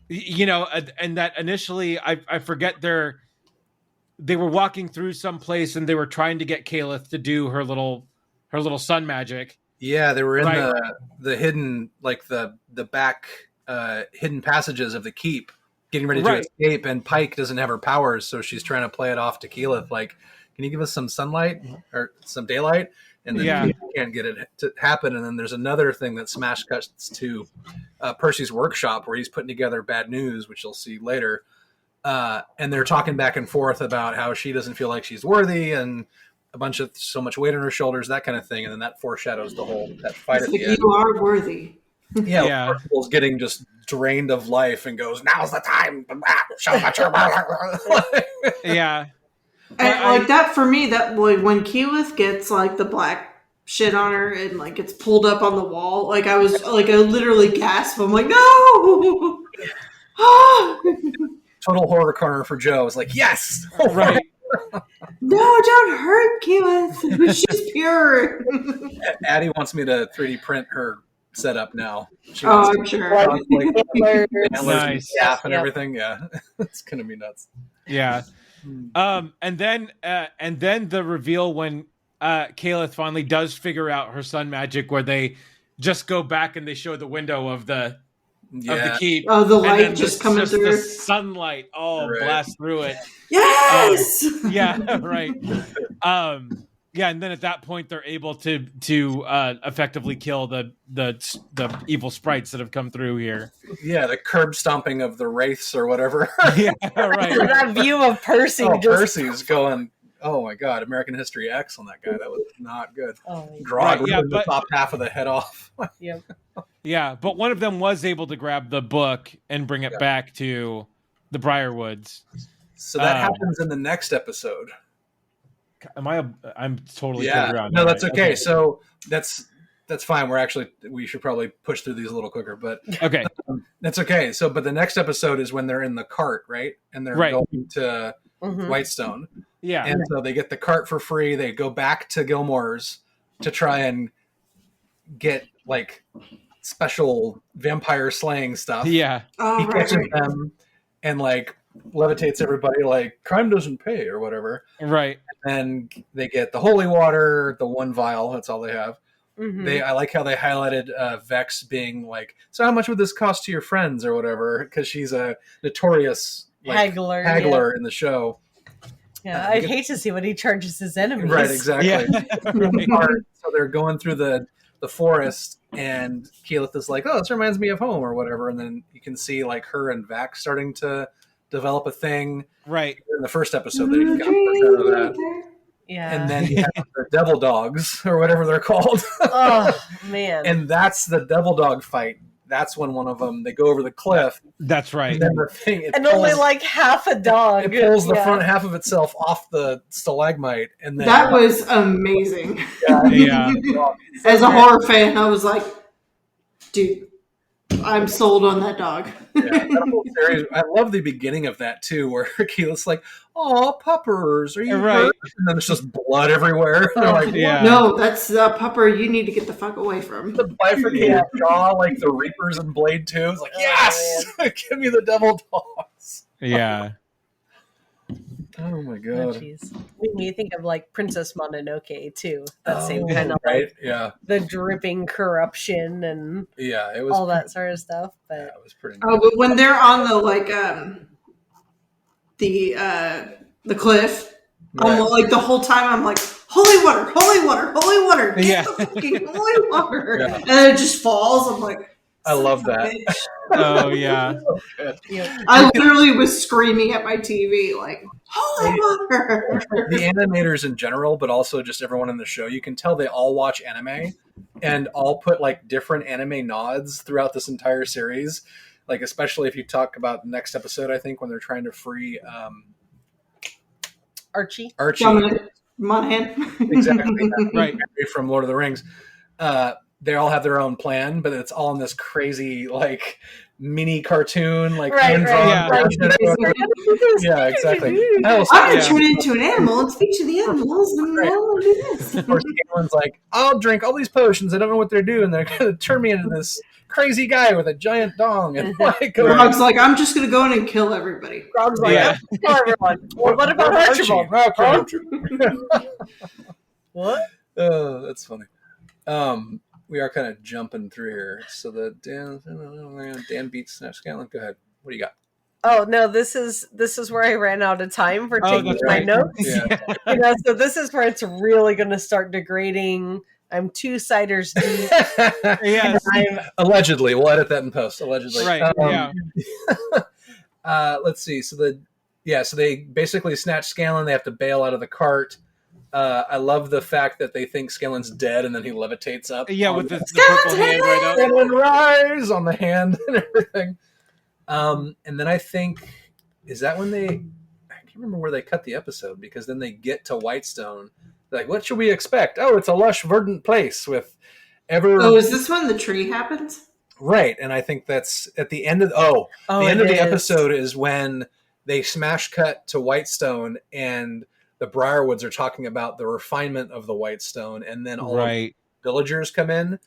and that initially I forget they were walking through some place and they were trying to get Kalith to do her little sun magic. Yeah, they were in the hidden, like the back hidden passages of the keep, getting ready to escape, and Pike doesn't have her powers, so she's trying to play it off to Keyleth, like, can you give us some sunlight or some daylight? And then Keyleth can't get it to happen, and then there's another thing that smash cuts to Percy's workshop where he's putting together bad news, which you'll see later, and they're talking back and forth about how she doesn't feel like she's worthy, and a bunch of so much weight on her shoulders, that kind of thing, and then that foreshadows that fight at the end. You are worthy. Yeah. Percival's getting just drained of life and goes, "Now's the time." Yeah. And like that for me, that when Keyleth gets like the black shit on her and like gets pulled up on the wall, like I literally gasped. I'm like, no. Total horror corner for Joe. Is like, yes, right. No, don't hurt Keyleth. She's pure. Addie wants me to 3D print her setup now. I'm sure. Nice. And everything. Yeah, it's gonna be nuts. Yeah. And then the reveal when Kalith finally does figure out her sun magic, where they just go back and they show the window of the keep. Oh, the light just coming through. The sunlight, blast through it. Yes. Right. And then at that point they're able to effectively kill the evil sprites that have come through here. Yeah, the curb stomping of the wraiths or whatever. Yeah, right. That view of Percy. Percy's going, oh my god, American History X on that guy. That was not good. The top half of the head off. Yep. Yeah, but one of them was able to grab the book and bring it back to the Briarwoods. So that happens in the next episode. I'm totally around. No, that's okay. So that's fine. We should probably push through these a little quicker, but okay. That's okay. So, but the next episode is when they're in the cart, right? And they're going to Whitestone. Yeah. And so they get the cart for free. They go back to Gilmore's to try and get like special vampire slaying stuff. Yeah. He catches them and like levitates everybody, like crime doesn't pay or whatever. Right. And they get the holy water, the one vial. That's all they have. Mm-hmm. I like how they highlighted Vex being like, so how much would this cost to your friends or whatever? Because she's a notorious haggler in the show. Yeah, I'd hate to see what he charges his enemies. Right, exactly. Yeah. Right. So they're going through the forest, and Keyleth is like, oh, this reminds me of home or whatever. And then you can see like her and Vax starting to develop a thing. Right. In the first episode, they got out of that. Yeah. And then you have the devil dogs or whatever they're called. Oh, man. And that's the devil dog fight. That's when one of them, they go over the cliff. That's right. And then the thing, only like half a dog. It pulls the front half of itself off the stalagmite. And then that was amazing. Yeah. As a horror fan, I was like, dude, I'm sold on that dog. That whole series, I love the beginning of that too, where Keyleth's like, "Oh, puppers, are you hurt?" And then it's just blood everywhere. They're like, "No, that's the pupper. You need to get the fuck away from." The bifurcated jaw, like the Reapers in Blade 2. It's like, yes, give me the devil dogs. Yeah. Oh my god. Oh, jeez. When you think of like Princess Mononoke too, that same kind of right, the dripping corruption and it was all that sort of stuff. But it was pretty. Oh, but when they're on the like the cliff, I'm like the whole time I'm like, holy water, holy water, holy water, get the fucking holy water, and then it just falls. I'm like, I love that. Oh yeah. I literally was screaming at my TV like, holy water. The animators in general, but also just everyone in the show, you can tell they all watch anime and all put like different anime nods throughout this entire series. Like, especially if you talk about the next episode, I think when they're trying to free Archie. Monahan. Exactly. Right. From Lord of the Rings. they all have their own plan, but it's all in this crazy like mini cartoon, like Right, hand-drawn version. Yeah, exactly. I'm going to turn into an animal and speak to the animals, and Right. I'll do this. Of course, Galen's like, I'll drink all these potions. I don't know what they're doing. They're going to turn me into this crazy guy with a giant dong. And like, Grog's like, I'm just going to go in and kill everybody. Grog's like, Yeah. kill everyone. Well, what about Archibald? What? Oh, that's funny. We are kind of jumping through here. So the Dan beats Snatch Scanlan. Go ahead. What do you got? Oh no, this is where I ran out of time for taking that's my right. notes. Yeah. So this is where it's really going to start degrading. I'm 2 ciders deep. Yes. Allegedly, we'll edit that in post. Allegedly, Right. Let's see. So they basically snatch Scanlan. They have to bail out of the cart. I love the fact that they think Scanlan's dead, and then he levitates up. Yeah, with the purple hand right up. Scanlan rise on the hand and everything. And then I think, is that when I can't remember where they cut the episode, because then they get to Whitestone. They're like, what should we expect? Oh, it's a lush, verdant place with Oh, is this when the tree happens? Right, and I think that's at the end of the end of the episode is when they smash cut to Whitestone, and the Briarwoods are talking about the refinement of the Whitestone, and then all of the villagers come in,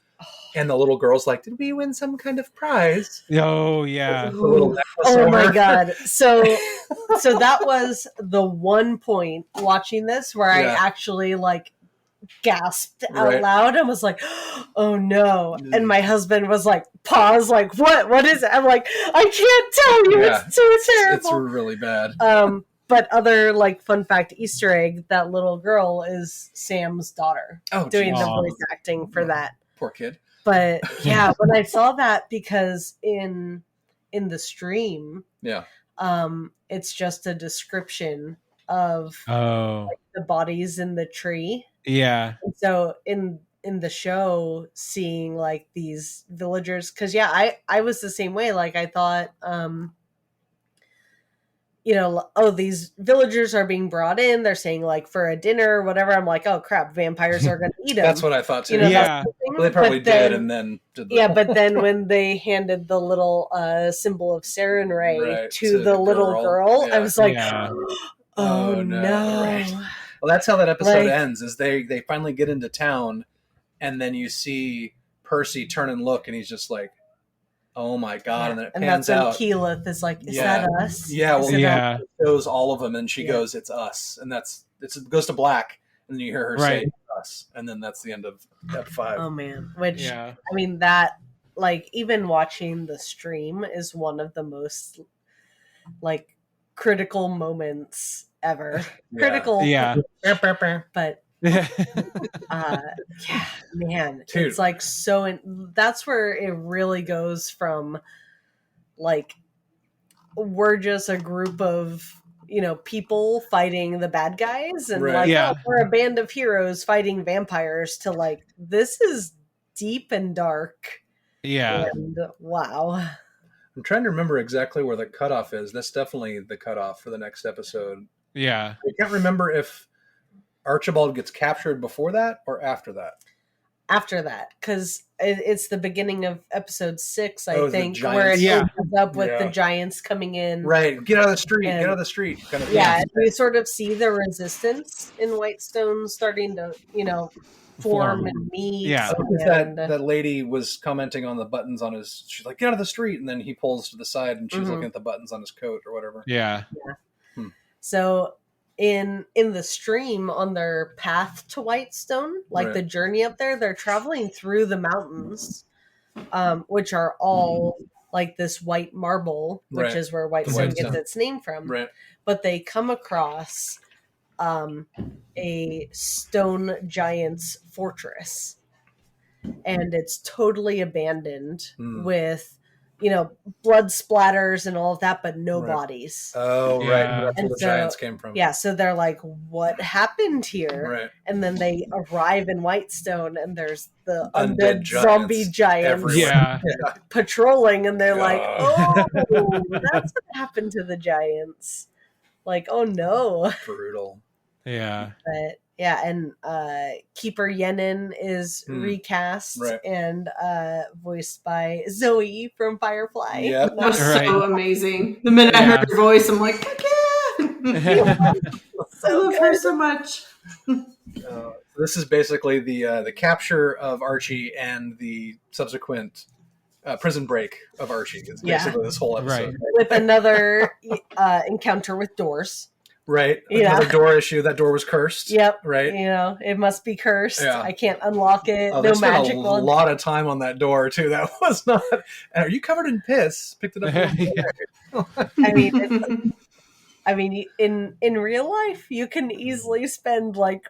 and the little girl's like, "Did we win some kind of prize?" Oh yeah. Oh my god! So that was the one point watching this where I actually like gasped out loud and was like, "Oh no!" And my husband was like, "Pause!" Like, what is it? I'm like, "I can't tell you. It's too terrible. It's really bad." But other like fun fact Easter egg, that little girl is Sam's daughter doing the voice acting for that. Poor kid. But yeah, when I saw that, because in the stream, it's just a description of like, the bodies in the tree. Yeah. And so in the show, seeing like these villagers, because I was the same way. Like I thought, these villagers are being brought in. They're saying like for a dinner or whatever. I'm like, oh crap, vampires are going to eat them. That's what I thought too. Yeah. Well, they probably did, and then but then when they handed the little symbol of Sarenrae to the little girl, I was like, oh no. Right. Well, that's how that episode ends. Is they finally get into town, and then you see Percy turn and look, and he's just like, oh my god! And then it pans out. And that's when Keyleth is like, "Is that us?" Yeah, well, it shows all of them, and she goes, "It's us," and it goes to black, and then you hear her say, "It's us," and then that's the end of Ep 5. Oh man, which I mean that like even watching the stream is one of the most like critical moments ever. Critical, but. Man, dude. It's like that's where it really goes from like we're just a group of people fighting the bad guys and we're a band of heroes fighting vampires to like this is deep and dark. And wow, I'm trying to remember exactly where the cutoff is. That's definitely the cutoff for the next episode. I can't remember if Archibald gets captured before that or after that. After that, because it's the beginning of episode 6, I think, where it opens up with the giants coming in. Right, get out of the street, get out of the street. Kind of we sort of see the resistance in Whitestone starting to, form and meet. Yeah, that lady was commenting on the buttons on his. She's like, "Get out of the street," and then he pulls to the side, and she's looking at the buttons on his coat or whatever. So. In the stream on their path to Whitestone, like the journey up there, they're traveling through the mountains, which are all like this white marble, which is where Whitestone gets its name from. But they come across a stone giant's fortress, and it's totally abandoned with blood splatters and all of that, but no bodies. Oh, right. That's where the giants came from. Yeah, so they're like, what happened here? And then they arrive in Whitestone, and there's the undead zombie giants patrolling, and they're like, oh, that's what happened to the giants. Like, oh no. Brutal. Yeah. But Yeah, and Keeper Yenin is recast and voiced by Zoe from Firefly. Yeah, that was so amazing. The minute I heard her voice, I'm like, heck yeah! I love her so much. This is basically the capture of Archie and the subsequent prison break of Archie. It's basically this whole episode. Right. With another encounter with doors. Right. Another door issue. That door was cursed. Yep. Right. It must be cursed. Yeah. I can't unlock it. Oh, no spent magic. a lot of time on that door too. That was not. Are you covered in piss? Picked it up. I mean, in real life, you can easily spend like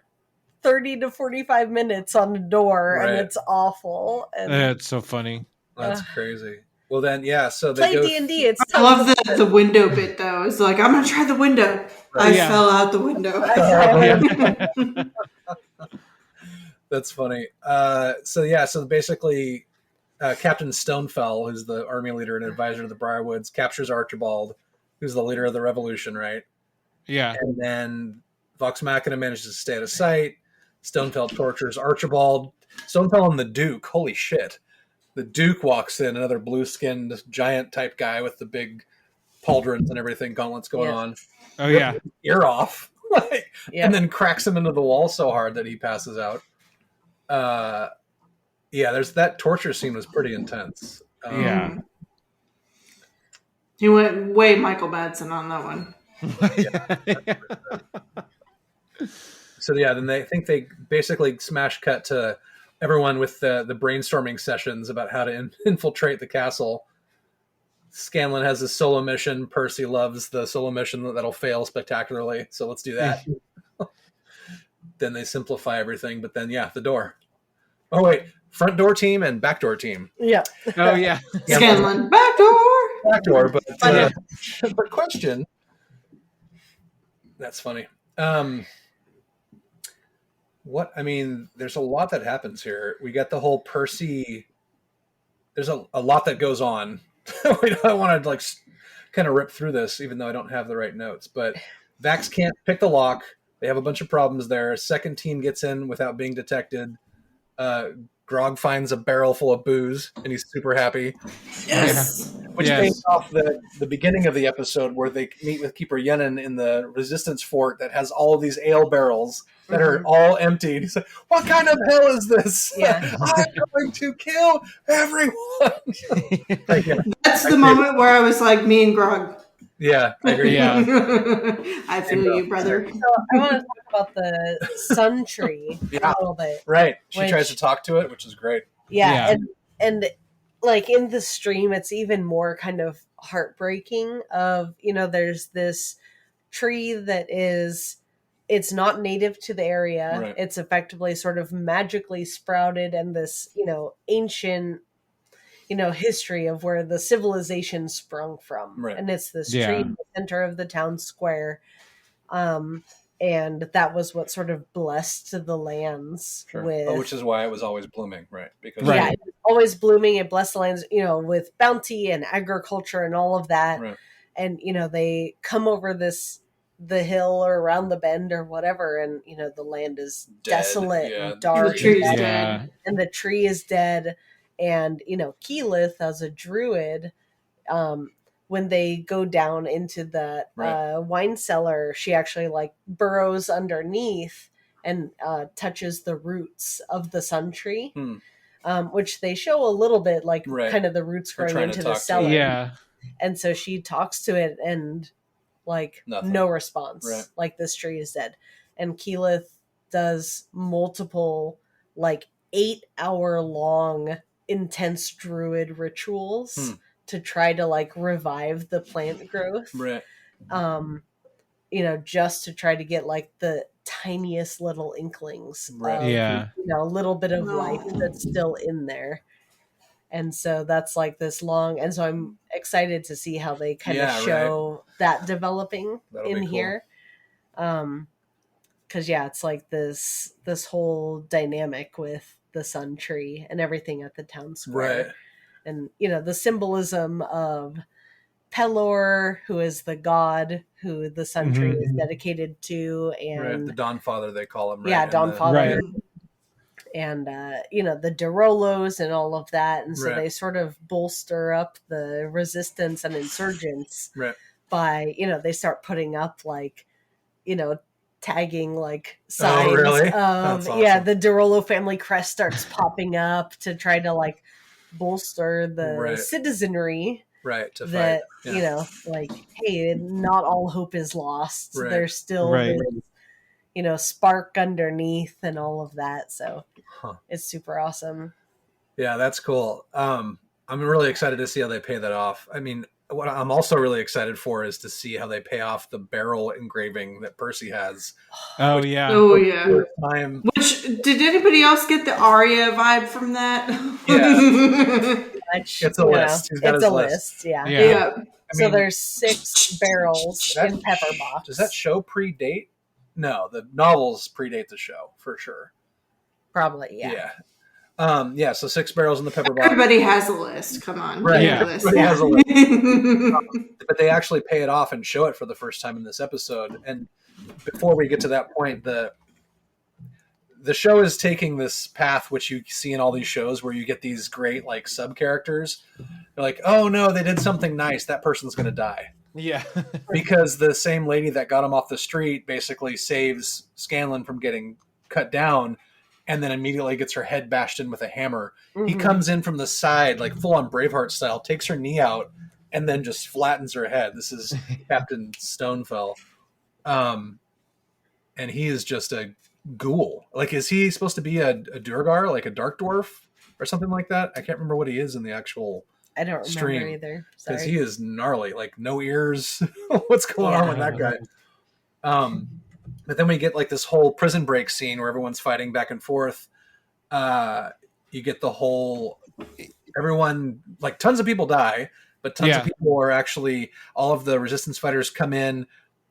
30 to 45 minutes on a door, and it's awful. And it's so funny. That's crazy. Well, then, so they play go D&D. It's I love the window bit though. It's like, I'm gonna try the window. I fell out the window. That's funny. So basically, Captain Stonefell, who's the army leader and advisor to the Briarwoods, captures Archibald, who's the leader of the revolution, right? Yeah. And then Vox Machina manages to stay out of sight. Stonefell tortures Archibald. Stonefell and the Duke, holy shit. The Duke walks in, another blue-skinned giant type guy with the big pauldrons and everything, gauntlets going on. Oh, yeah. Ear off. And then cracks him into the wall so hard that he passes out. There's that torture scene was pretty intense. He went way Michael Madsen on that one. So then they basically smash cut to everyone with the brainstorming sessions about how to infiltrate the castle. Scanlan has his solo mission. Percy loves the solo mission that'll fail spectacularly. So let's do that. Then they simplify everything, but then the door. Oh wait, front door team and back door team. Yeah. Oh yeah. Scanlan, back door. But question. That's funny. There's a lot that happens here. We got the whole Percy. There's a lot that goes on. I want to kind of rip through this, even though I don't have the right notes. But Vax can't pick the lock. They have a bunch of problems there. Second team gets in without being detected. Grog finds a barrel full of booze, and he's super happy. Yes. Which pays off the beginning of the episode where they meet with Keeper Yenin in the resistance fort that has all of these ale barrels that are all emptied. He's like, what kind of hell is this? Yeah. I'm going to kill everyone. That's the moment where I was like, me and Grog. Yeah, I agree. Yeah. I feel you, brother. So I want to talk about the sun tree a little bit. Right. She tries to talk to it, which is great. Yeah. And like in the stream, it's even more kind of heartbreaking of, there's this tree that it's not native to the area. Right. It's effectively sort of magically sprouted, and this, ancient, history of where the civilization sprung from. Right. And it's this tree in the center of the town square. And that was what sort of blessed the lands with... which is why it was always blooming, right? Because it was always blooming. It blessed the lands, with bounty and agriculture and all of that. Right. And, they come over the hill or around the bend or whatever, and, the land is desolate and dark. The tree is dead. And the tree is dead. And, Keyleth, as a druid... when they go down into that wine cellar, she actually burrows underneath and touches the roots of the sun tree, which they show a little bit, kind of the roots growing into the cellar. Yeah. And so she talks to it and nothing. No response. Right. Like, this tree is dead. And Keyleth does multiple 8-hour-long intense druid rituals to try to revive the plant growth. Right. Just to try to get the tiniest little inklings of, a little bit of life that's still in there. And so that's this long, and so I'm excited to see how they kind of show that developing in here. Cause it's this whole dynamic with the sun tree and everything at the town square. Right. And, the symbolism of, Pelor, who is the god who the sun tree is dedicated to, and the Dawn Father they call him. Right? Yeah, Dawn Father. Right. And the Derolos and all of that, and so they sort of bolster up the resistance and insurgents by they start putting up like tagging like signs of awesome. The Derolo family crest starts popping up to try to like bolster the citizenry, to that fight. like, hey, not all hope is lost. There's still this spark underneath and all of that, so it's super awesome. Yeah, that's cool. I'm really excited to see how they pay that off. I mean, what I'm also really excited for is to see how they pay off the barrel engraving that Percy has. Oh yeah. Which, did anybody else get the Arya vibe from that? It's a list. He's got it's his a list. Yeah. So there's 6 barrels in pepper box. Does that show predate? No, the novels predate the show for sure. Probably, yeah. So 6 barrels in the pepper box. Everybody has a list. Come on. Right. Yeah. Everybody has a list. But they actually pay it off and show it for the first time in this episode. And before we get to that point, the show is taking this path, which you see in all these shows where you get these great like sub characters. They're like, oh no, they did something nice. That person's going to die. Yeah. Because the same lady that got him off the street basically saves Scanlan from getting cut down and then immediately gets her head bashed in with a hammer. He comes in from the side, like full on Braveheart style, takes her knee out, and then just flattens her head. This is Captain Stonefell. And he is just a ghoul. Like, is he supposed to be a Durgar, like a dark dwarf or something like that? I can't remember what he is in the actual I don't remember either. Because he is gnarly, like no ears. What's going on with that guy? But then we get like this whole prison break scene where everyone's fighting back and forth. You get the whole everyone, like tons of people die, but tons of people are actually, all of the resistance fighters come in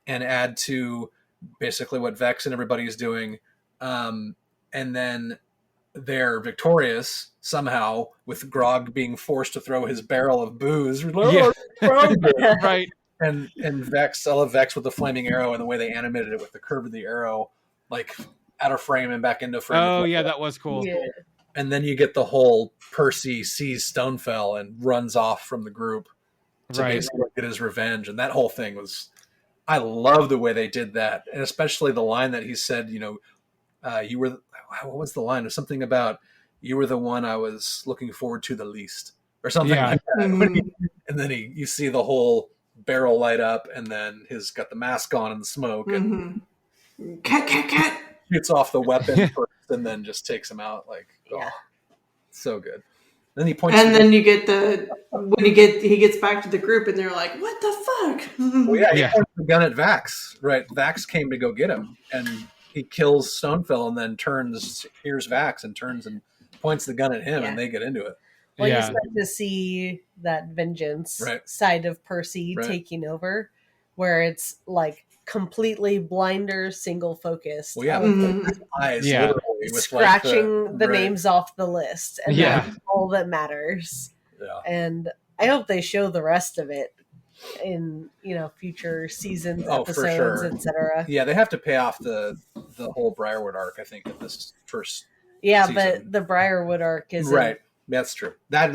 and add to basically what Vex and everybody is doing. And then they're victorious somehow with Grog being forced to throw his barrel of booze. Right. And Vex, I love Vex with the flaming arrow and the way they animated it with the curve of the arrow, like out of frame and back into frame. Oh yeah, that was cool. Yeah. And then you get the whole Percy sees Stonefell and runs off from the group to basically get his revenge. And that whole thing was, I love the way they did that. And especially the line that he said, you were, what was the line? It was something about, you were the one I was looking forward to the least or something like that. And then you see the whole barrel light up and then he's got the mask on and the smoke and cat shoots off the weapon first and then just takes him out. Like, so good. Then he points, and then you get he gets back to the group and they're like, what the fuck? He points the gun at Vax. Right, Vax came to go get him and he kills Stonefell and then hears Vax and turns and points the gun at him and they get into it. Well, you start to see that vengeance side of Percy taking over, where it's like completely blinder, single focused. Well, eyes literally with scratching like the names off the list, and that's all that matters. Yeah. And I hope they show the rest of it in future seasons, episodes, etc. Yeah, they have to pay off the whole Briarwood arc, I think, in this first. Yeah, season. but the Briarwood arc is right. That's true. Pause.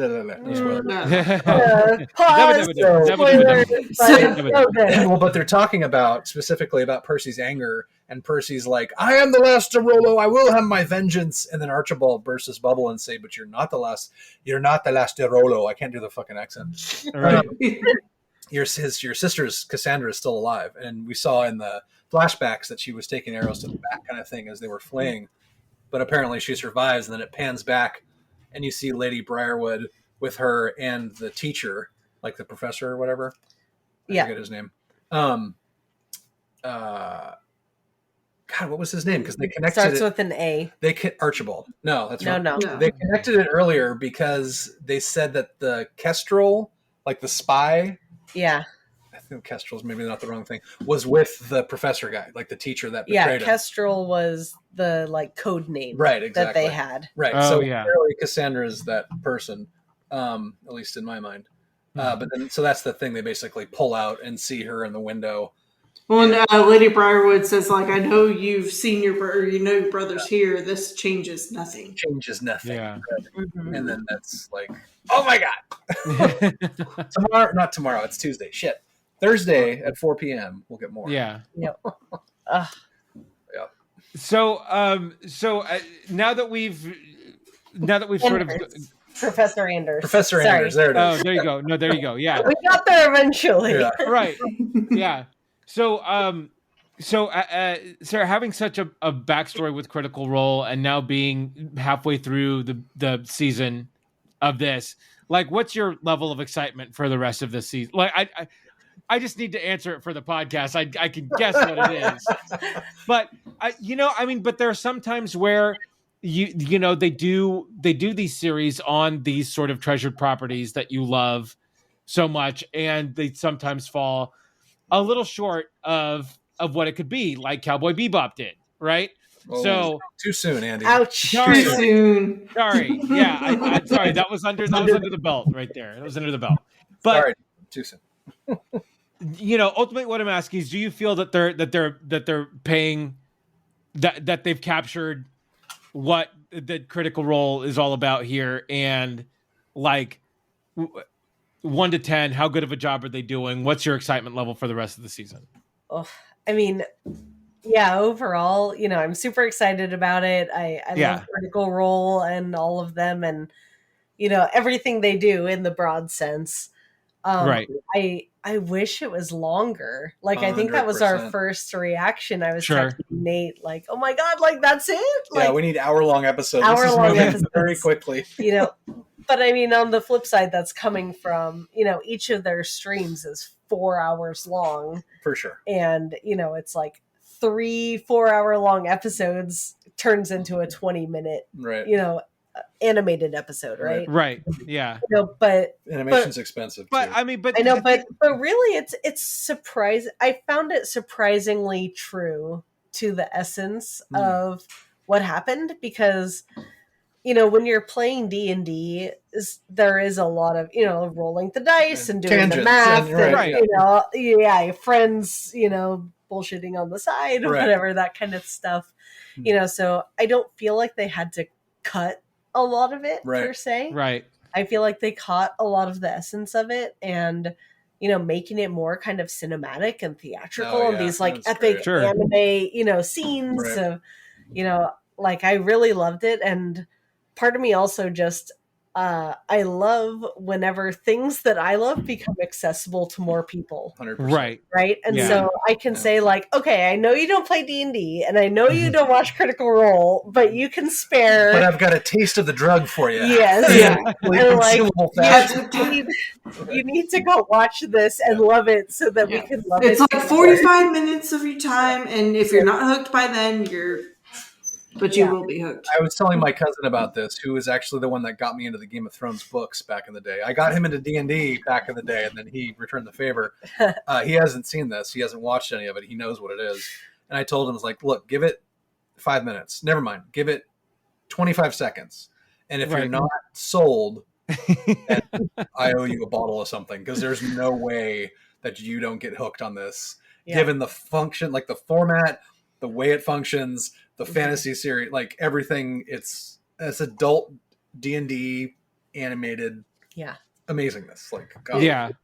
Well, but they're talking specifically about Percy's anger, and Percy's like, "I am the last Derolo. I will have my vengeance." And then Archibald bursts his bubble and say, "But you're not the last. You're not the last Derolo." I can't do the fucking accent. Right. Your sister's Cassandra is still alive, and we saw in the flashbacks that she was taking arrows to the back, kind of thing, as they were fleeing. But apparently, she survives, and then it pans back. And you see Lady Briarwood with her and the teacher, like the professor or whatever. I forget his name. God, what was his name? Because they connected starts with an A. Archibald. No, that's wrong. No. They connected it earlier because they said that the Kestrel, like the spy. Yeah. I think Kestrel's maybe not the wrong thing. Was with the professor guy, like the teacher that betrayed him. Kestrel was the code name, that they had. Right. So clearly Cassandra is that person, at least in my mind. But then, so that's the thing. They basically pull out and see her in the window. Well, and Lady Briarwood says, like, I know you've seen your brother, you know your brother's here. This changes nothing. Changes nothing. Yeah. And then that's like, oh my God. Not tomorrow. It's Tuesday. Shit. Thursday at 4 p.m. We'll get more. Yeah. Yep. Yep. So, now that we've sort of. Professor Anders. Professor Anders. There it is. Oh, there you go. No, there you go. Yeah. We got there eventually. Yeah. Right. Yeah. So, Sarah, having such a backstory with Critical Role and now being halfway through the season of this, like, what's your level of excitement for the rest of the season? Like, I just need to answer it for the podcast. I can guess what it is, but but there are some times where they do these series on these sort of treasured properties that you love so much, and they sometimes fall a little short of what it could be, like Cowboy Bebop did, right? Oh, so too soon, Andy. Ouch! Sorry. Too soon. Sorry, yeah, I'm sorry. That was under the belt right there. That was under the belt. But sorry, too soon. Ultimately, what I'm asking is, do you feel that they're paying that they've captured what the Critical Role is all about here, and like 1 to 10, how good of a job are they doing? What's your excitement level for the rest of the season? Oh, I mean, yeah, overall, I'm super excited about it. I love Critical Role and all of them, and everything they do in the broad sense. Right. I wish it was longer. Like, I think that was our first reaction. I was texting Nate, like, oh my God, like, that's it? Like, yeah, we need hour-long episodes. Hour-long episodes. Very quickly. But I mean, on the flip side, that's coming from, each of their streams is 4 hours long. For sure. And, it's like 3-4 hour long episodes turns into a 20-minute, right. Animated episode, right? Right. Yeah. But animation's expensive. But too. I mean, but I know, but really, it's surprising. I found it surprisingly true to the essence of what happened, because when you're playing D&D, there is a lot of rolling the dice and doing the math, and friends, bullshitting on the side, or whatever, that kind of stuff. So I don't feel like they had to cut a lot of it per se. Right. I feel like they caught a lot of the essence of it, and making it more kind of cinematic and theatrical, and these like epic anime, scenes of, like, I really loved it. And part of me also just I love whenever things that I love become accessible to more people. 100%. Right. And so I can say, like, okay, I know you don't play D&D, and I know you don't watch Critical Role, but you can spare. But I've got a taste of the drug for you. Yes. And you need to go watch this and love it so that we can love it. It's like 45 minutes of your time, and if you're not hooked by then, but you will be hooked. I was telling my cousin about this, who was actually the one that got me into the Game of Thrones books back in the day. I got him into D&D back in the day, and then he returned the favor. He hasn't seen this. He hasn't watched any of it. He knows what it is. And I told him, I was like, look, give it 5 minutes. Never mind. Give it 25 seconds. And if you're not sold, then I owe you a bottle of something, because there's no way that you don't get hooked on this, given the function, like the format, the way it functions, the fantasy series, like everything. It's adult D&D animated amazingness. Like, God.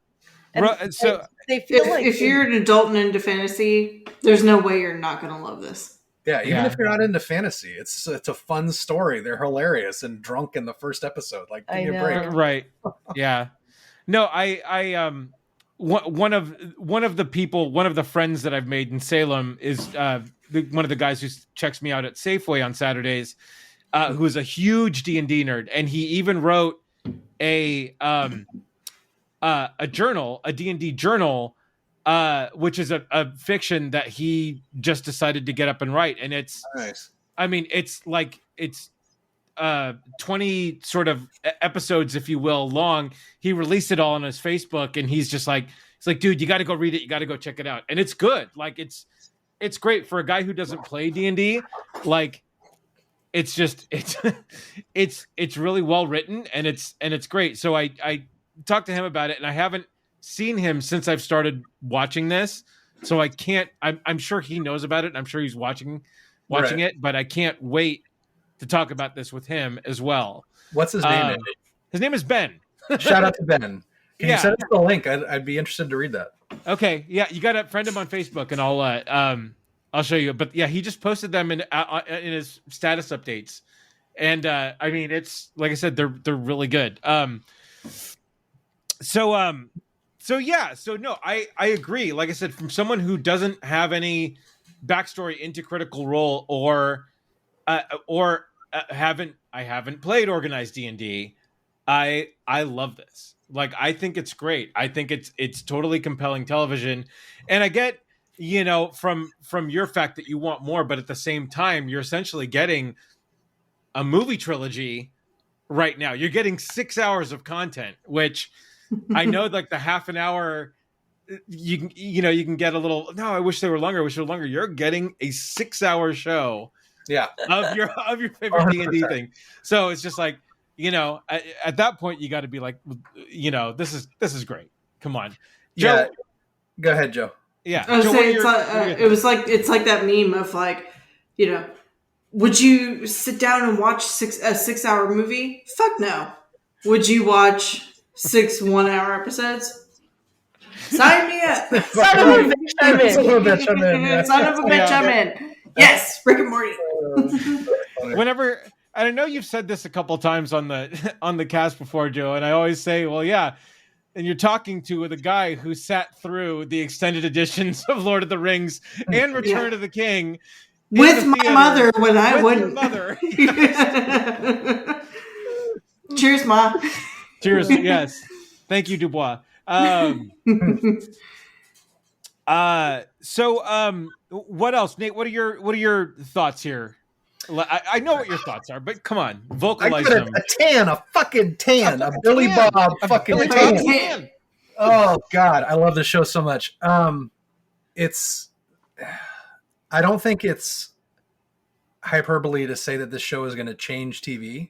And so they feel like if you're an adult and into fantasy, there's no way you're not going to love this. Yeah, even if you're not into fantasy, it's a fun story. They're hilarious and drunk in the first episode. Like, give me a break. Right. Yeah. No, one of the friends that I've made in Salem is one of the guys who checks me out at Safeway on Saturdays, who is a huge D&D nerd, and he even wrote a journal, a D&D journal, which is a fiction that he just decided to get up and write, and it's nice. I mean, it's 20 sort of episodes, if you will, long. He released it all on his Facebook, and he's like, dude, you got to go read it. You got to go check it out. And it's good. Like, it's great for a guy who doesn't play D&D. Like, it's really well written, and it's great. So I talked to him about it, and I haven't seen him since I've started watching this, so I can't. I'm sure he knows about it. And I'm sure he's watching it, but I can't wait to talk about this with him as well. What's his name? His name is Ben. Shout out to Ben. Can you send us the link? I'd be interested to read that. Okay, yeah, you got to friend him on Facebook, and I'll show you. But yeah, he just posted them in his status updates, and I mean, it's like I said, they're really good. So no, I agree. Like I said, from someone who doesn't have any backstory into Critical Role or haven't played organized D&D, I love this. Like, I think it's great. I think it's totally compelling television, and I get, from your fact that you want more, but at the same time, you're essentially getting a movie trilogy right now. You're getting 6 hours of content, which I know, like the half an hour, you can get a little. No, I wish they were longer. You're getting a 6 hour show, of your favorite D&D thing. So it's just like, at that point you got to be like, this is great. Come on, Joe. Yeah. Go ahead, Joe. Yeah, I was saying it's like that meme of like, would you sit down and watch a 6 hour movie? Fuck no. Would you watch 6 1 hour episodes? Sign me up. Son of a bitch, I'm in. Son of a bitch, I'm in. Yeah. Son of a bitch, I'm in. Yes, Rick and Morty. Whenever, and I know you've said this a couple times on the cast before, Joe, and I always say, well, yeah, and you're talking to the guy who sat through the extended editions of Lord of the Rings and Return of the King with my mother when I wouldn't. Mother. Cheers, Ma. Cheers. Yes. Thank you, Dubois. So what else, Nate? What are your thoughts here? I know what your thoughts are, but come on, vocalize them. A fucking tan, a Billy Bob fucking tan. Oh God, I love this show so much. I don't think it's hyperbole to say that this show is going to change TV.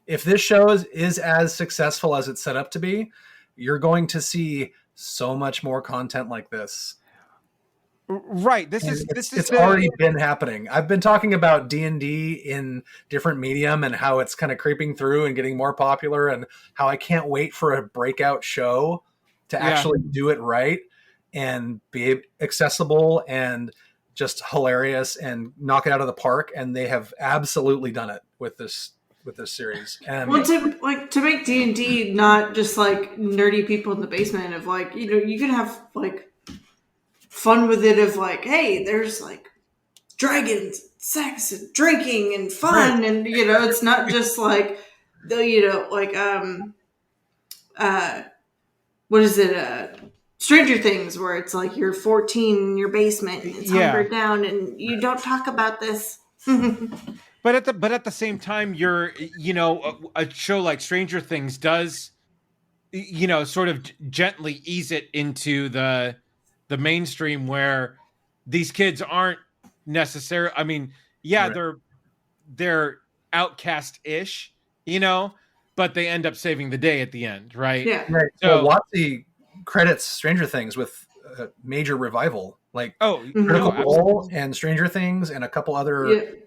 If this show is as successful as it's set up to be, you're going to see so much more content like this. Right. It's already been happening. I've been talking about D&D in different medium and how it's kind of creeping through and getting more popular, and how I can't wait for a breakout show to actually do it right and be accessible and just hilarious and knock it out of the park. And they have absolutely done it with this series. And to make D&D not just like nerdy people in the basement of like, you can have like fun with it of like, hey, there's like dragons, sex, and drinking and fun, right. And it's not just like what is it? Stranger Things, where it's like you're 14 in your basement and it's hunkered down and you don't talk about this. But at the same time, you're a show like Stranger Things does sort of gently ease it into the mainstream, where these kids aren't necessarily. I mean, right. they're outcast-ish, but they end up saving the day at the end, right? Yeah. Right. So Watsy credits Stranger Things with a major revival, like Critical Role and Stranger Things and a couple other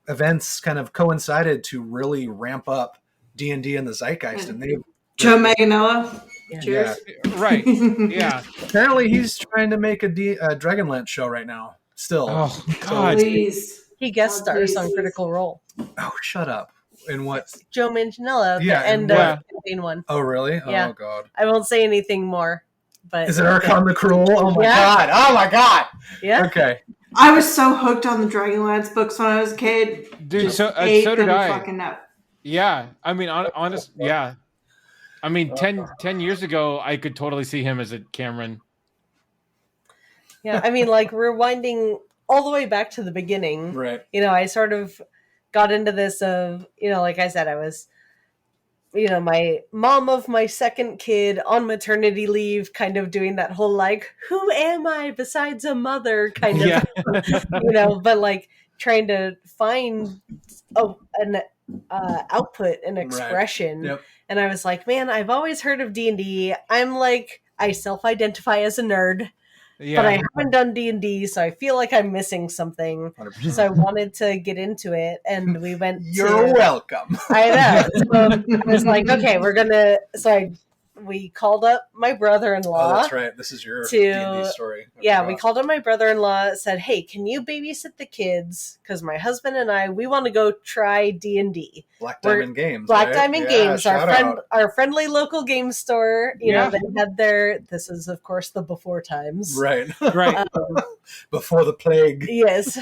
events kind of coincided to really ramp up D&D in the zeitgeist, and Joe Manganiello. Cheers. Yeah. Right. Yeah. Apparently, he's trying to make a Dragonlance show right now. Still. Oh God! Please. He guest stars on Critical Role. Oh, shut up! In what? Joe Manganiello. The end of the campaign one. Oh, really? Yeah. Oh God! I won't say anything more. But is it Urkon the Cruel? Oh my God! Oh my God! Yeah. Okay. I was so hooked on the Dragonlance books when I was a kid. Dude, so did I. Fucking up. Yeah, I mean, honest, yeah. I mean, 10 years ago, I could totally see him as a Cameron. Yeah, I mean, like, rewinding all the way back to the beginning. Right. I sort of got into this of, like I said, I was, my mom of my second kid on maternity leave, kind of doing that whole, like, who am I besides a mother kind of, but, like, trying to find output and expression. Yep. And I was like, man, I've always heard of D&D. I'm like, I self-identify as a nerd, but I haven't done D&D, so I feel like I'm missing something. 100%. So I wanted to get into it, and we went. You're welcome. I know. So I was like, okay, we're gonna. So we called up my brother-in-law. Oh, that's right. This is your D&D story. We called up my brother-in-law, said, hey, can you babysit the kids? Because my husband and I, we want to go try D&D. Black Diamond Games. Black Diamond Games, our friendly local game store. You know, they had this is, of course, the before times. Right. Right. Before the plague. Yes.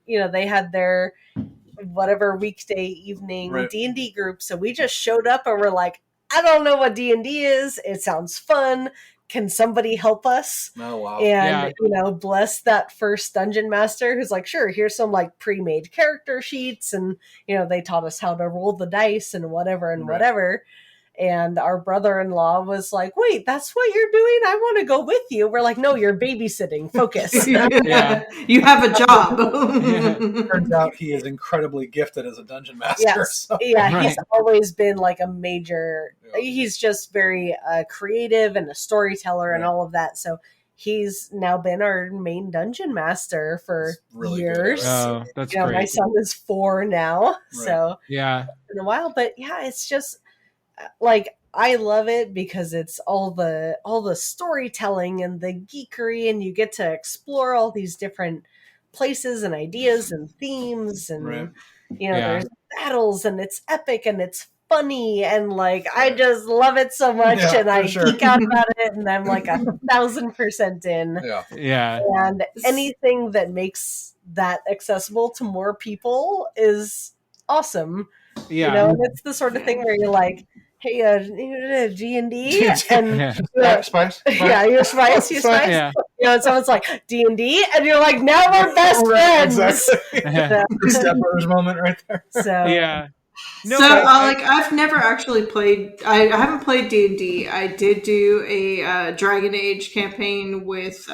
You know, they had their whatever weekday evening D&D group. So we just showed up and we're like, I don't know what D&D is. It sounds fun. Can somebody help us? Oh, wow. And, you know, bless that first dungeon master who's like, sure, here's some like pre-made character sheets. And, you know, they taught us how to roll the dice and whatever. And our brother-in-law was like, wait, that's what you're doing? I want to go with you. We're like, no, you're babysitting. Focus. You have a job. Turns out he is incredibly gifted as a dungeon master. Yes. So. He's always been like a major, he's just very creative and a storyteller and all of that. So he's now been our main dungeon master for years. Oh, that's great. My son is 4 now. So yeah, in a while, but it's just like, I love it because it's all the storytelling and the geekery, and you get to explore all these different places and ideas and themes, and you know, there's battles, and it's epic and it's funny, and like I just love it so much, and I geek out about it, and I'm like 1,000% in. And anything that makes that accessible to more people is awesome. You know, and it's the sort of thing where you're like, hey, D&D, and Spice. You're Spice. You know, and someone's like D&D, and you're like, now we're best friends. Exactly. The Step Brothers moment right there. So No, I've never actually played. I haven't played D&D. I did do a Dragon Age campaign with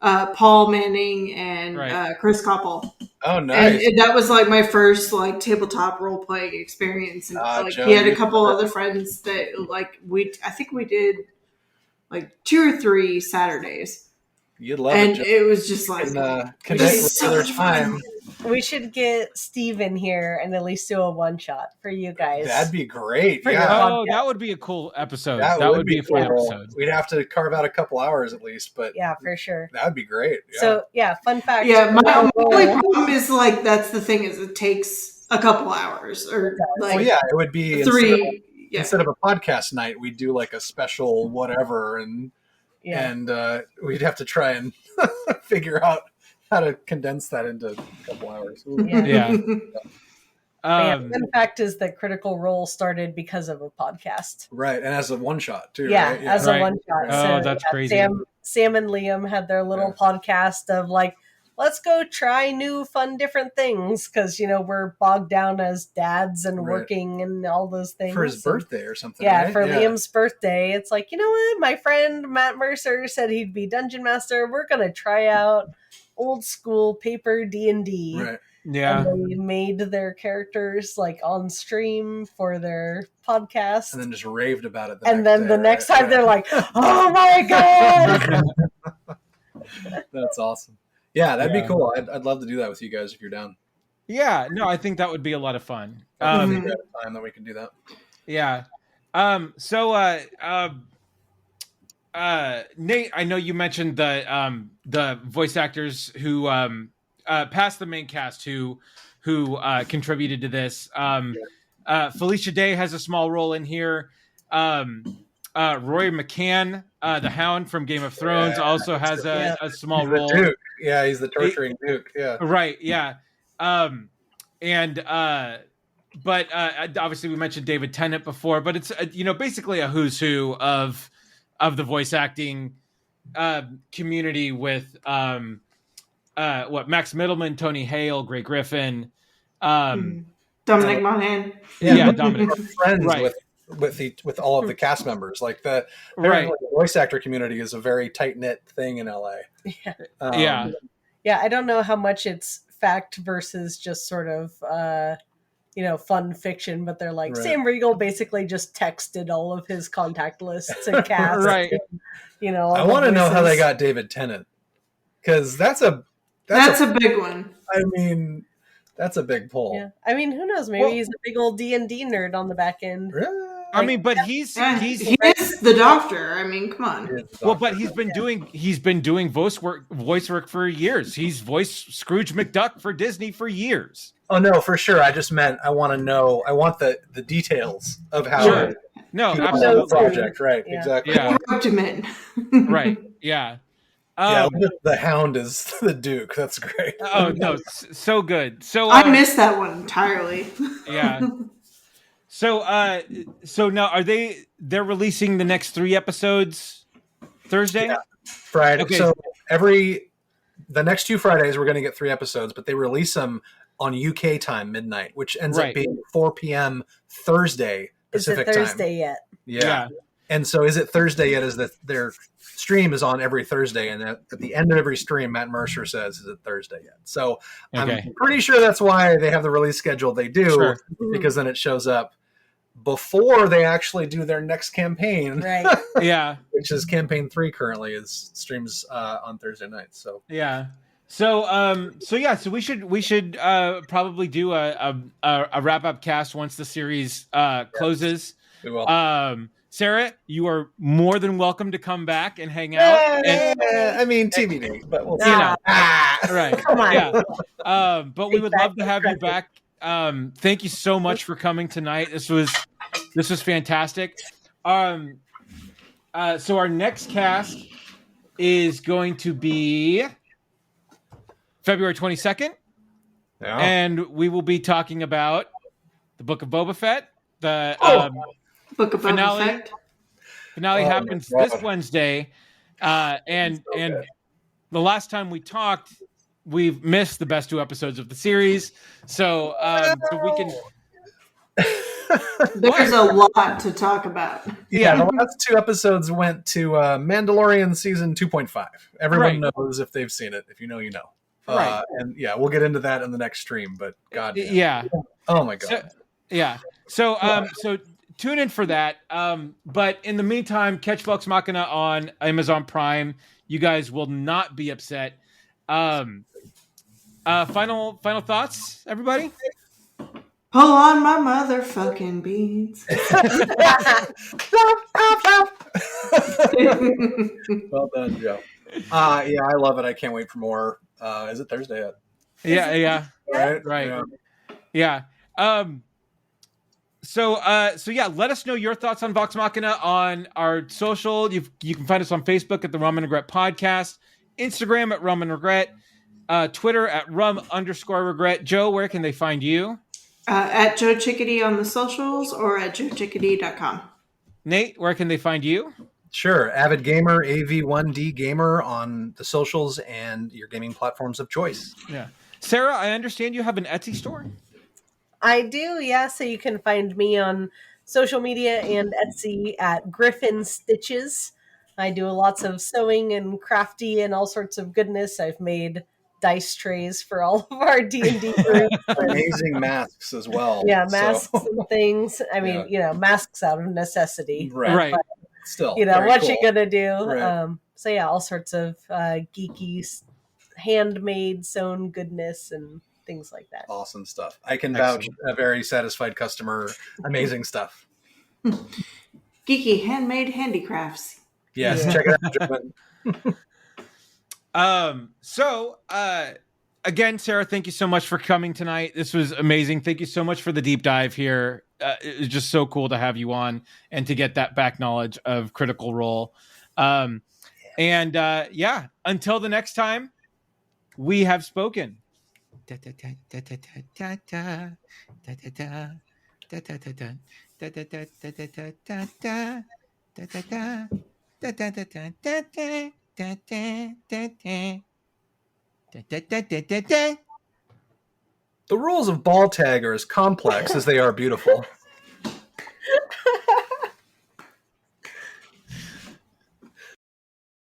Paul Manning and Chris Koppel. Oh, nice! And that was like my first like tabletop role playing experience. And like Joe, he had a couple other friends that like I think we did like 2 or 3 Saturdays. You'd love it, it was just like connect with other time. We should get Steve in here and at least do a one-shot for you guys. That'd be great. Oh, that would be a cool episode. That would be a fun episode. We'd have to carve out a couple hours at least, but yeah, for sure. That would be great. Yeah. So fun fact. Yeah, my only problem is like that's the thing is it takes a couple hours or like it would be 3 instead of a podcast night, we'd do like a special whatever and we'd have to try and figure out how to condense that into a couple hours. Fun fact is that Critical Role started because of a podcast. Right, and as a one-shot, too. Yeah, right? as a one-shot. Oh, that's crazy. Sam and Liam had their little podcast of like, let's go try new, fun, different things because, you know, we're bogged down as dads and working and all those things. For his birthday or something, for Liam's birthday. It's like, you know what? My friend Matt Mercer said he'd be Dungeon Master. We're going to try out old school paper D&D. Right. Yeah. And they made their characters like on stream for their podcast. And then just raved about it. The next time they're like, oh my God. That's awesome. Yeah, that'd be cool. I'd love to do that with you guys if you're down. Yeah, no, I think that would be a lot of fun. Time that we can do that. Yeah. Nate, I know you mentioned the voice actors who past the main cast who contributed to this. Felicia Day has a small role in here. Roy McCann, the Hound from Game of Thrones, also has a small role. Duke. Yeah, he's the torturing Duke. Yeah. Right. Yeah. But obviously we mentioned David Tennant before, but it's basically a who's who of the voice acting community with Max Middleman, Tony Hale, Greg Griffin, Dominic Monaghan. Yeah, Dominic. Friends with all of the cast members. Like the voice actor community is a very tight knit thing in LA. Yeah. I don't know how much it's fact versus just sort of fun fiction, but they're like Right. Sam Riegel basically just texted all of his contact lists and cast. Right. All I the want to know how they voices. got David Tennant, because that's a big one. I mean, that's a big pull. Yeah, I mean, who knows? Maybe he's a big old D&D nerd on the back end. I mean, but he is the Doctor. I mean, come on. Well, but he's been doing voice work for years. He's voiced Scrooge McDuck for Disney for years. Oh no, for sure. I just meant I want to know. I want the details of how. Sure. No, he absolutely. the project, right? Yeah. Exactly. Yeah. Roped him in. Right. Yeah. Yeah, the Hound is the Duke. That's great. Oh no, so good. So I missed that one entirely. Yeah. So now they're releasing the next 3 episodes Thursday? Yeah. Friday. Okay. So the next 2 Fridays we're going to get 3 episodes, but they release them on UK time midnight, which ends up being 4 p.m. Thursday Pacific Is it time. Thursday yet? Yeah. And so is it Thursday yet? Is that their stream is on every Thursday, and at the end of every stream, Matt Mercer says, "Is it Thursday yet?" So I'm pretty sure that's why they have the release schedule they do, because then it shows up before they actually do their next campaign. Right. Yeah. Which is campaign 3 currently is streams on Thursday nights. So yeah. So we should probably do a wrap up cast once the series closes. We will. Sarah, you are more than welcome to come back and hang out. I mean, TBD, but we'll see. Right. Come on. Yeah. But we would love to have you back. Thank you so much for coming tonight. This was fantastic. So our next cast is going to be February 22nd. Yeah. And we will be talking about the Book of Boba Fett. The Book of finale. Boba Fett. Finale happens this Wednesday, and the last time we talked, we've missed the best 2 episodes of the series, so we can. There's a lot to talk about. Yeah, the last 2 episodes went to Mandalorian season 2.5. Everyone knows if they've seen it. If you know, you know. Right. And yeah, we'll get into that in the next stream. But God, yeah. Oh my God. So tune in for that. But in the meantime, catch Vox Machina on Amazon Prime. You guys will not be upset. Final thoughts, everybody? Pull on my motherfucking beads. Well done, Joe. Yeah, I love it. I can't wait for more. Is it Thursday yet? Yeah. Right. Yeah. So let us know your thoughts on Vox Machina on our social. You can find us on Facebook at the Rum and Regret Podcast, Instagram at Rum and Regret, Twitter at rum_regret. Joe, where can they find you? At Joe Chickadee on the socials or at joechickadee.com. Nate, where can they find you? Sure. Avid Gamer, AV1D Gamer on the socials and your gaming platforms of choice. Yeah. Sarah, I understand you have an Etsy store? I do, yeah. So you can find me on social media and Etsy at Griffin Stitches. I do lots of sewing and crafty and all sorts of goodness. I've made dice trays for all of our D&D groups. Amazing masks as well. Yeah, masks and things. I mean, masks out of necessity. Right. But, Still, what cool. you gonna do? Right. So yeah, all sorts of geeky, handmade, sewn goodness and things like that. Awesome stuff. I can vouch. A very satisfied customer. Amazing stuff. Geeky handmade handicrafts. Yes, check it out, gentlemen. Again, Sarah, thank you so much for coming tonight. This was amazing. Thank you so much for the deep dive here. It was just so cool to have you on and to get that back knowledge of Critical Role. Until the next time, we have spoken. The rules of ball tag are as complex as they are beautiful.